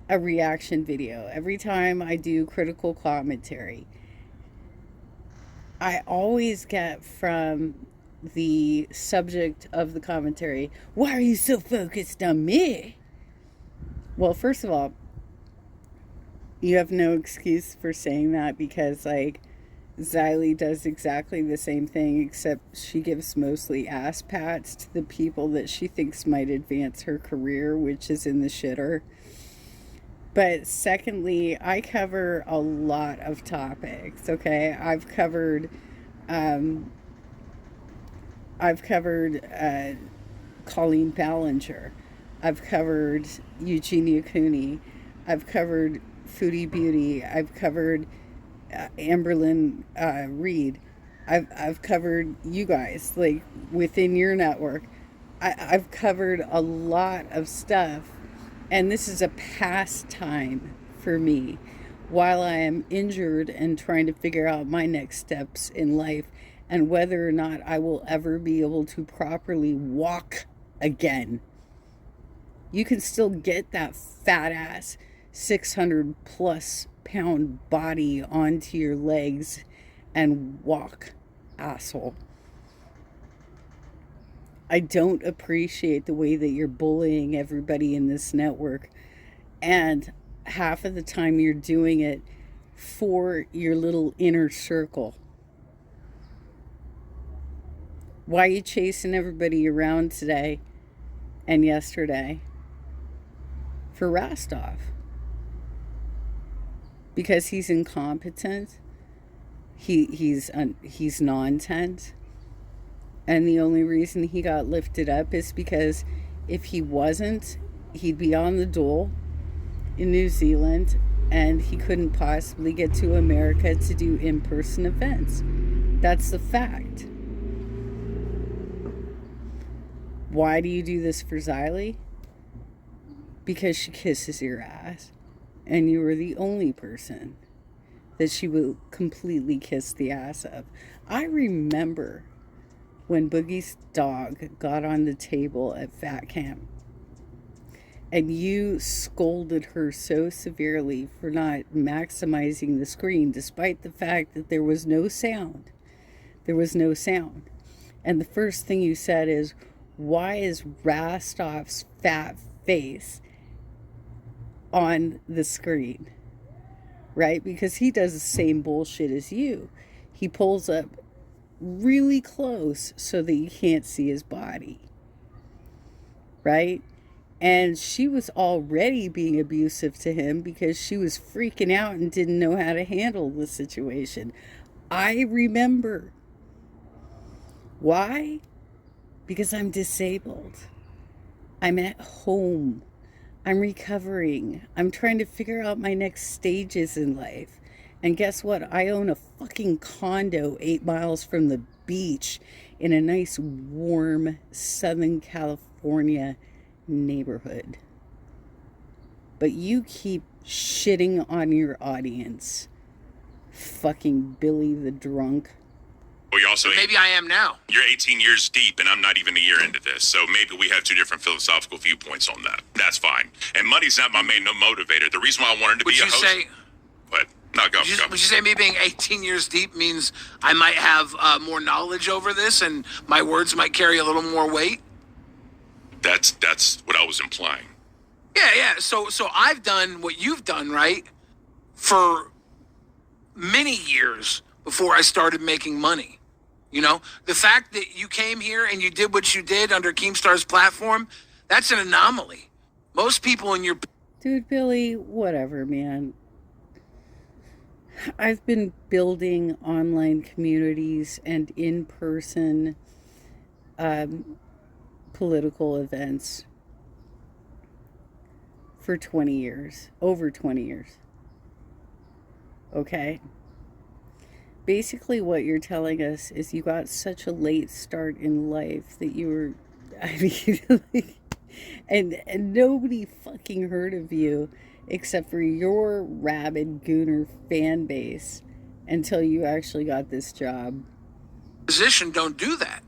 a reaction video, every time I do critical commentary, I always get from the subject of the commentary, why are you so focused on me? Well, first of all, you have no excuse for saying that because, like, Xylee does exactly the same thing, except she gives mostly ass pats to the people that she thinks might advance her career, which is in the shitter. But secondly, I cover a lot of topics, okay? I've covered Colleen Ballinger. I've covered Eugenia Cooney. I've covered Foodie Beauty. I've covered Amberlynn Reed. I've covered you guys, like, within your network. I've covered a lot of stuff, and this is a pastime for me while I am injured and trying to figure out my next steps in life and whether or not I will ever be able to properly walk again. You can still get that fat ass 600 plus pound body onto your legs and walk, asshole. I don't appreciate the way that you're bullying everybody in this network, and half of the time you're doing it for your little inner circle. Why are you chasing everybody around today and yesterday for Rostov? Because he's incompetent, he's nonsense, and the only reason he got lifted up is because if he wasn't, he'd be on the dole in New Zealand, and he couldn't possibly get to America to do in-person events. That's the fact. Why do you do this for Xylee? Because she kisses your ass. And you were the only person that she will completely kiss the ass of. I remember when Boogie's dog got on the table at Fat Camp and you scolded her so severely for not maximizing the screen despite the fact that there was no sound. There was no sound. And the first thing you said is, why is Rostov's fat face on the screen? Right? Because he does the same bullshit as you. He pulls up really close so that you can't see his body. Right? And she was already being abusive to him because she was freaking out and didn't know how to handle the situation. I remember. Why? Because I'm disabled. I'm at home. I'm recovering. I'm trying to figure out my next stages in life. And guess what? I own a fucking condo 8 miles from the beach in a nice, warm Southern California neighborhood. But you keep shitting on your audience. Fucking Billy the drunk. Well, you also, Maybe I am now. you're 18 years deep, and I'm not even a year into this, so maybe we have two different philosophical viewpoints on that. That's fine. And money's not my main motivator. The reason why I wanted to Would be a you host. say? But no, go. Would you say me being 18 years deep means I might have more knowledge over this, and my words might carry a little more weight? That's what I was implying. Yeah. So I've done what you've done, right? For many years before I started making money. You know, the fact that you came here and you did what you did under Keemstar's platform, that's an anomaly. Most people in your Dude, Billy, whatever, man. I've been building online communities and in person political events for 20 years, over 20 years. Okay? Basically, what you're telling us is you got such a late start in life that you were, I mean, like, and nobody fucking heard of you except for your rabid gooner fan base until you actually got this job. Position don't do that.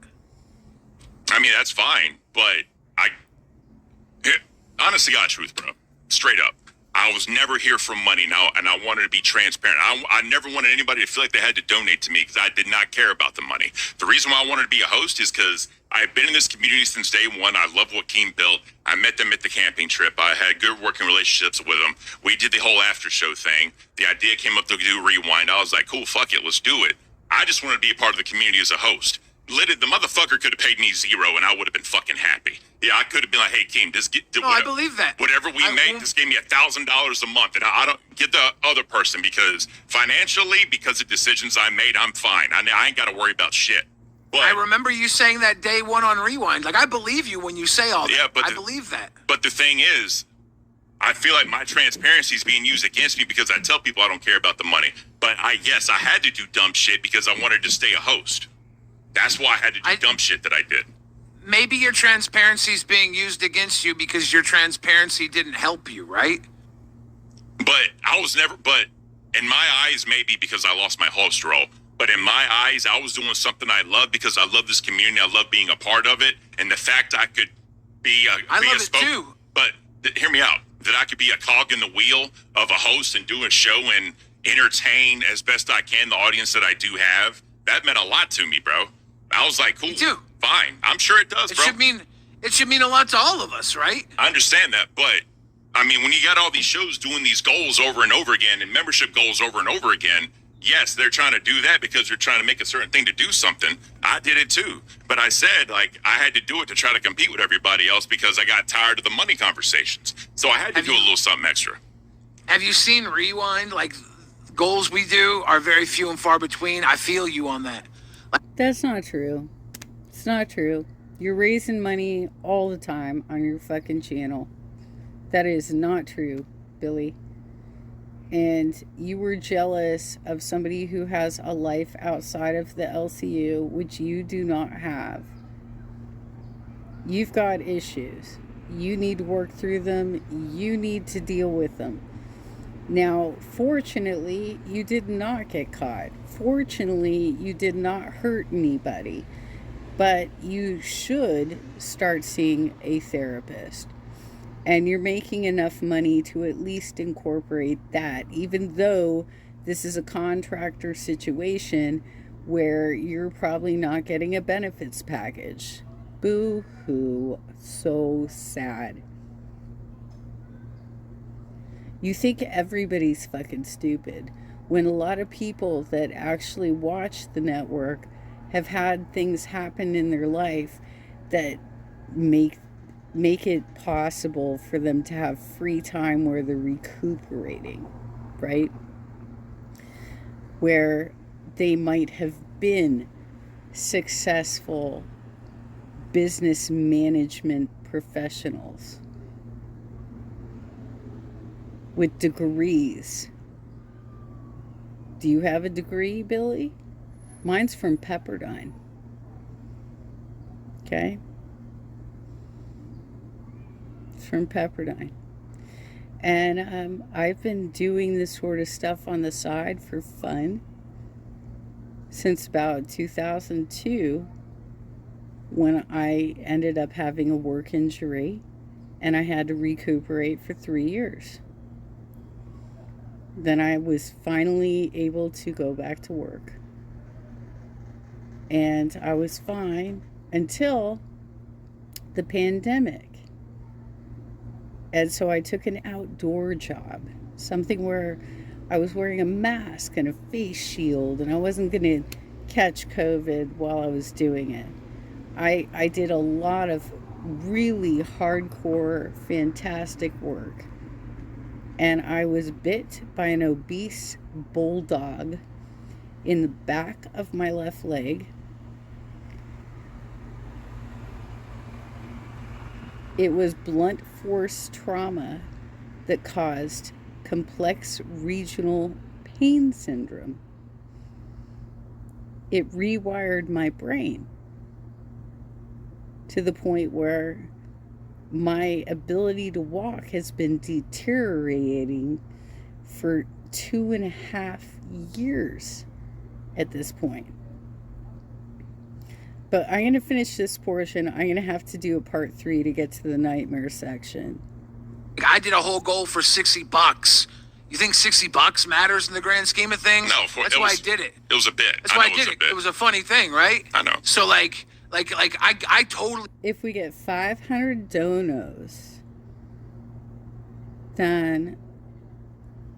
I mean, that's fine, but honestly, God, truth, bro. Straight up. I was never here for money now, and I wanted to be transparent. I never wanted anybody to feel like they had to donate to me because I did not care about the money. The reason why I wanted to be a host is because I've been in this community since day one. I love what Keem built. I met them at the camping trip. I had good working relationships with them. We did the whole after show thing. The idea came up to do Rewind. I was like, cool, fuck it, let's do it. I just wanted to be a part of the community as a host. The motherfucker could have paid me $0 and I would have been fucking happy. Yeah, I could have been like, hey, Keem, just get... No, I believe that. Whatever we make, just gave me $1,000 a month. And I don't get the other person because financially, because of decisions I made, I'm fine. I ain't got to worry about shit. But I remember you saying that day one on Rewind. Like, I believe you when you say all that. Yeah, but I believe that. But the thing is, I feel like my transparency is being used against me because I tell people I don't care about the money. But I had to do dumb shit because I wanted to stay a host. That's why I had to do dumb shit that I did. Maybe your transparency is being used against you because your transparency didn't help you, right? But in my eyes, maybe because I lost my host role. But in my eyes, I was doing something I love because I love this community. I love being a part of it. And the fact I could be I love it too. But hear me out. That I could be a cog in the wheel of a host and do a show and entertain as best I can the audience that I do have. That meant a lot to me, bro. I was like, cool, fine. I'm sure it does, bro. It should mean a lot to all of us, right? I understand that, but I mean, when you got all these shows doing these goals over and over again and membership goals over and over again, yes, they're trying to do that because they're trying to make a certain thing to do something. I did it too. But I said, like, I had to do it to try to compete with everybody else because I got tired of the money conversations. So I had to do a little something extra. Have you seen Rewind? Like, goals we do are very few and far between. I feel you on that. That's not true. It's not true. You're raising money all the time on your fucking channel. That is not true, Billy. And you were jealous of somebody who has a life outside of the LCU, which you do not have. You've got issues. You need to work through them. You need to deal with them. Now, fortunately, you did not get caught. Fortunately, you did not hurt anybody. But you should start seeing a therapist. And you're making enough money to at least incorporate that, even though this is a contractor situation where you're probably not getting a benefits package. Boo-hoo. So sad. You think everybody's fucking stupid when a lot of people that actually watch the network have had things happen in their life that make it possible for them to have free time where they're recuperating, right? Where they might have been successful business management professionals with degrees. Do you have a degree, Billy? Mine's from Pepperdine. Okay? It's from Pepperdine. And I've been doing this sort of stuff on the side for fun since about 2002, when I ended up having a work injury and I had to recuperate for 3 years. Then I was finally able to go back to work. And I was fine until the pandemic. And so I took an outdoor job, something where I was wearing a mask and a face shield, and I wasn't going to catch COVID while I was doing it. I did a lot of really hardcore, fantastic work and I was bit by an obese bulldog in the back of my left leg. It was blunt force trauma that caused complex regional pain syndrome. It rewired my brain to the point where my ability to walk has been deteriorating for 2.5 years at this point. But I'm going to finish this portion. I'm going to have to do a part 3 to get to the nightmare section. I did a whole goal for $60. You think $60 matters in the grand scheme of things? No, that's why I did it. It was a bit. That's why I did it. It was a funny thing, right? I know. So I totally. If we get 500 donos, then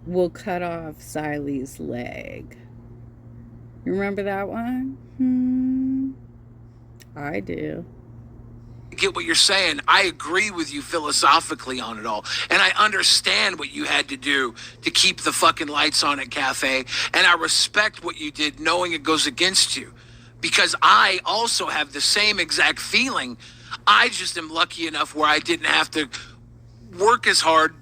we'll cut off Xylee's leg. You remember that one? I do. Get what you're saying. I agree with you philosophically on it all. And I understand what you had to do to keep the fucking lights on at Cafe. And I respect what you did knowing it goes against you. Because I also have the same exact feeling. I just am lucky enough where I didn't have to work as hard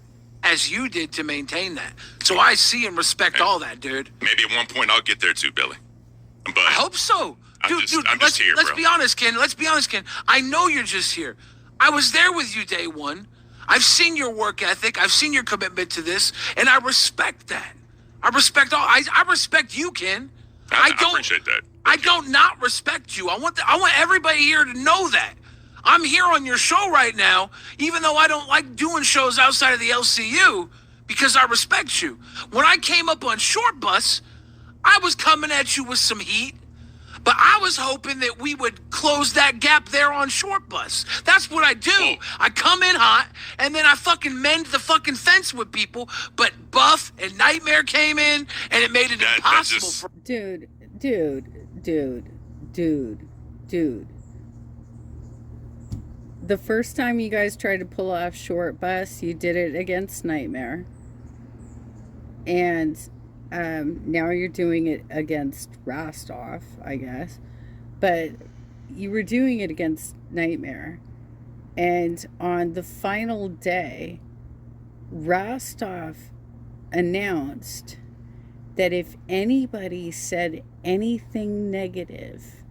as you did to maintain that. So I see and respect all that, dude. Maybe at one point I'll get there too, Billy. But I hope so. I'm just here, let's bro. be honest, Ken. Let's be honest, Ken. I know you're just here. I was there with you day one. I've seen your work ethic. I've seen your commitment to this, and I respect that. I respect all. I respect you, Ken. I appreciate that. I don't not respect you. I want everybody here to know that. I'm here on your show right now, even though I don't like doing shows outside of the LCU, because I respect you. When I came up on Short Bus, I was coming at you with some heat. But I was hoping that we would close that gap there on Short Bus. That's what I do. I come in hot, and then I fucking mend the fucking fence with people. But Buff and Nightmare came in, and it made it impossible for... Dude. The first time you guys tried to pull off Short Bus, you did it against Nightmare. And... now you're doing it against Rostov, I guess. But you were doing it against Nightmare. And on the final day, Rostov announced that if anybody said anything negative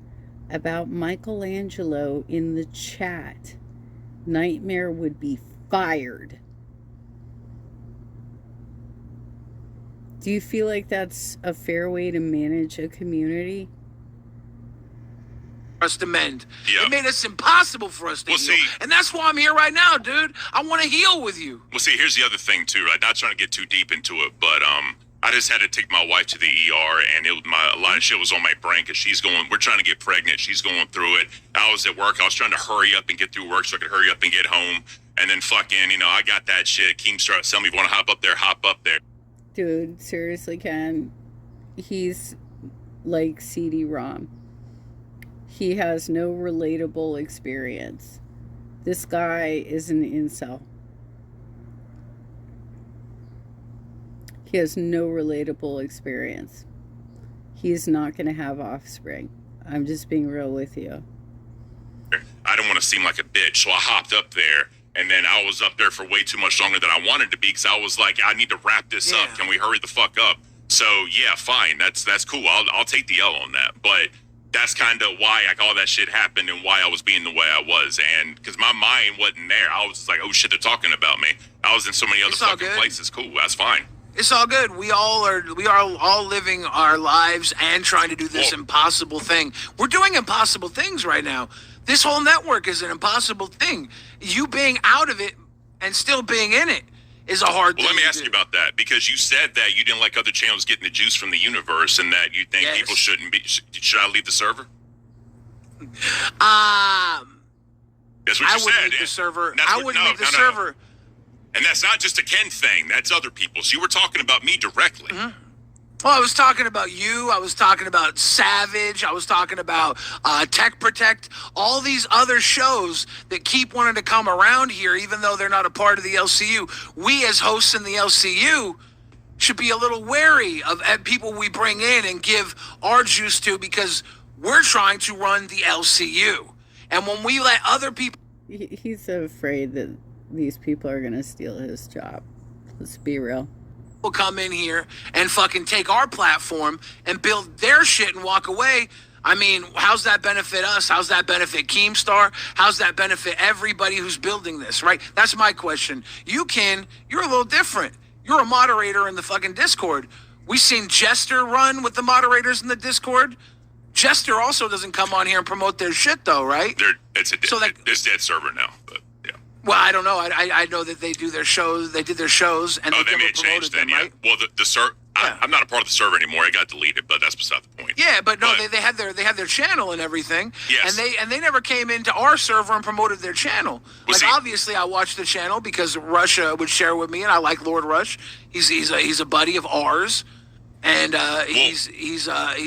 about Michelangelo in the chat, Nightmare would be fired. Do you feel like that's a fair way to manage a community? For us to mend. Yeah. It made us impossible for us to heal. See, and that's why I'm here right now, dude. I want to heal with you. Well, see, here's the other thing, too. I'm not trying to get too deep into it, but I just had to take my wife to the ER, and a lot of shit was on my brain because we're trying to get pregnant. She's going through it. I was at work. I was trying to hurry up and get through work so I could hurry up and get home. And then fucking, I got that shit. Keem started telling me, if you want to hop up there. Dude, seriously, Ken. He's like CD-ROM. He has no relatable experience. This guy is an incel. He has no relatable experience. He's not going to have offspring. I'm just being real with you. I don't want to seem like a bitch, so I hopped up there. And then I was up there for way too much longer than I wanted to be because I was like, I need to wrap this up. Can we hurry the fuck up? So, yeah, fine. That's cool. I'll take the L on that. But that's kind of why all that shit happened and why I was being the way I was. And because my mind wasn't there. I was just like, oh, shit, they're talking about me. I was in so many other fucking places. Cool. That's fine. It's all good. We are all living our lives and trying to do this impossible thing. We're doing impossible things right now. This whole network is an impossible thing. You being out of it and still being in it is a hard thing. Well, let me ask you about that, because you said that you didn't like other channels getting the juice from the universe and that you think people shouldn't be. Should I leave the server? That's what you said. Leave the server. I wouldn't leave the server. And that's not just a Ken thing. That's other people's. You were talking about me directly. Mm-hmm. Well, I was talking about you. I was talking about Savage. I was talking about Tech Protect. All these other shows that keep wanting to come around here, even though they're not a part of the LCU. We, as hosts in the LCU, should be a little wary of people we bring in and give our juice to, because we're trying to run the LCU. And when we let other people... He's so afraid that these people are going to steal his job. Let's be real. Come in here and fucking take our platform and build their shit and walk away. I mean, how's that benefit us? How's that benefit Keemstar? How's that benefit everybody who's building this, right? That's my question. You're a little different. You're a moderator in the fucking Discord. We've seen Jester run with the moderators in the Discord. Jester also doesn't come on here and promote their shit, though, right? It's dead server now, but yeah. Well, I don't know. I know that they do their shows. They did their shows, and they may change then, right? Yeah. Well, the server. Yeah. I'm not a part of the server anymore. It got deleted, but that's beside the point. Yeah, but no, they had their channel and everything. Yes. And they never came into our server and promoted their channel. Like, obviously, I watched the channel because Russia would share with me, and I like Lord Rush. He's a buddy of ours, and he's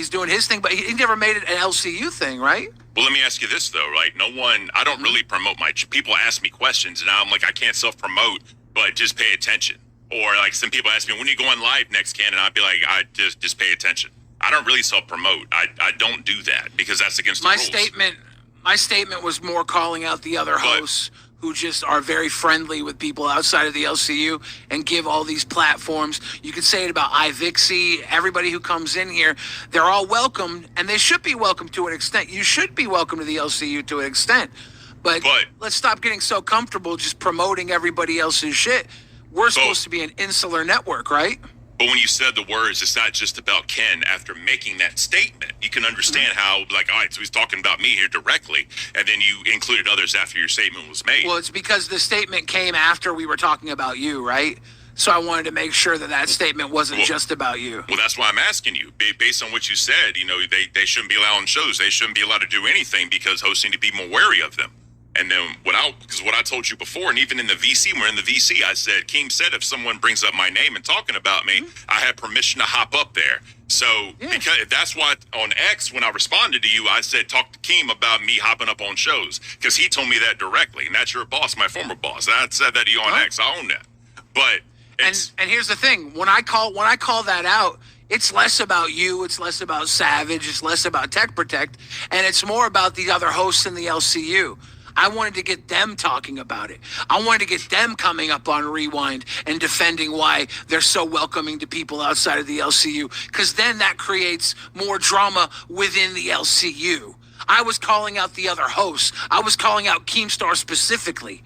doing his thing, but he never made it an LCU thing, right? Well, let me ask you this though, right? I don't really promote people ask me questions, and I'm like, I can't self-promote, but just pay attention. Or like some people ask me, when are you going live next, Ken? And I'd be like, I just pay attention. I don't really self-promote. I don't do that because that's against the rules. My statement was more calling out the other hosts who just are very friendly with people outside of the LCU and give all these platforms. You could say it about iVixie, everybody who comes in here, they're all welcome, and they should be welcome to an extent. You should be welcome to the LCU to an extent. But let's stop getting so comfortable just promoting everybody else's shit. We're supposed to be an insular network, right? But when you said the words, it's not just about Ken. After making that statement, you can understand how, like, all right, so he's talking about me here directly, and then you included others after your statement was made. Well, it's because the statement came after we were talking about you, right? So I wanted to make sure that statement wasn't just about you. Well, that's why I'm asking you. Based on what you said, they shouldn't be allowing shows. They shouldn't be allowed to do anything because hosts need to be more wary of them. And then what I told you before, and even in the VC, when we're in the VC, I said, Keem said if someone brings up my name and talking about me, I had permission to hop up there. So because that's why on X, when I responded to you, I said, talk to Keem about me hopping up on shows, because he told me that directly. And that's your boss, my former boss. I said that to you on X. I own that. But and here's the thing: when I call that out, it's less about you, it's less about Savage, it's less about Tech Protect, and it's more about the other hosts in the LCU. I wanted to get them talking about it. I wanted to get them coming up on Rewind and defending why they're so welcoming to people outside of the LCU, because then that creates more drama within the LCU. I was calling out the other hosts. I was calling out Keemstar specifically.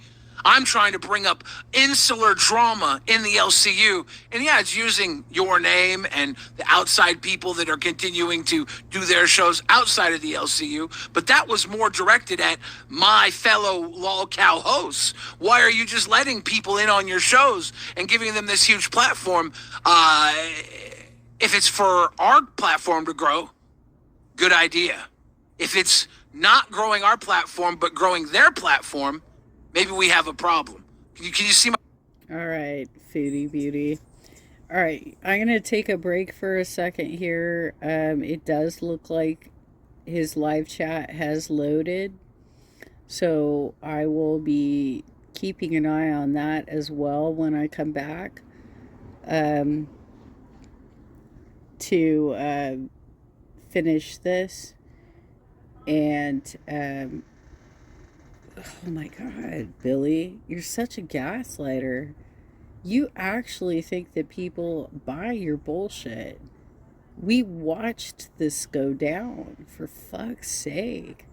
I'm trying to bring up insular drama in the LCU. And yeah, it's using your name and the outside people that are continuing to do their shows outside of the LCU. But that was more directed at my fellow lolcow hosts. Why are you just letting people in on your shows and giving them this huge platform? If it's for our platform to grow, good idea. If it's not growing our platform, but growing their platform, maybe we have a problem. Can you see my... All right, Foodie Beauty. All right, I'm going to take a break for a second here. It does look like his live chat has loaded. So I will be keeping an eye on that as well when I come back to finish this. And... oh my God, Billy, you're such a gaslighter. You actually think that people buy your bullshit. We watched this go down, for fuck's sake.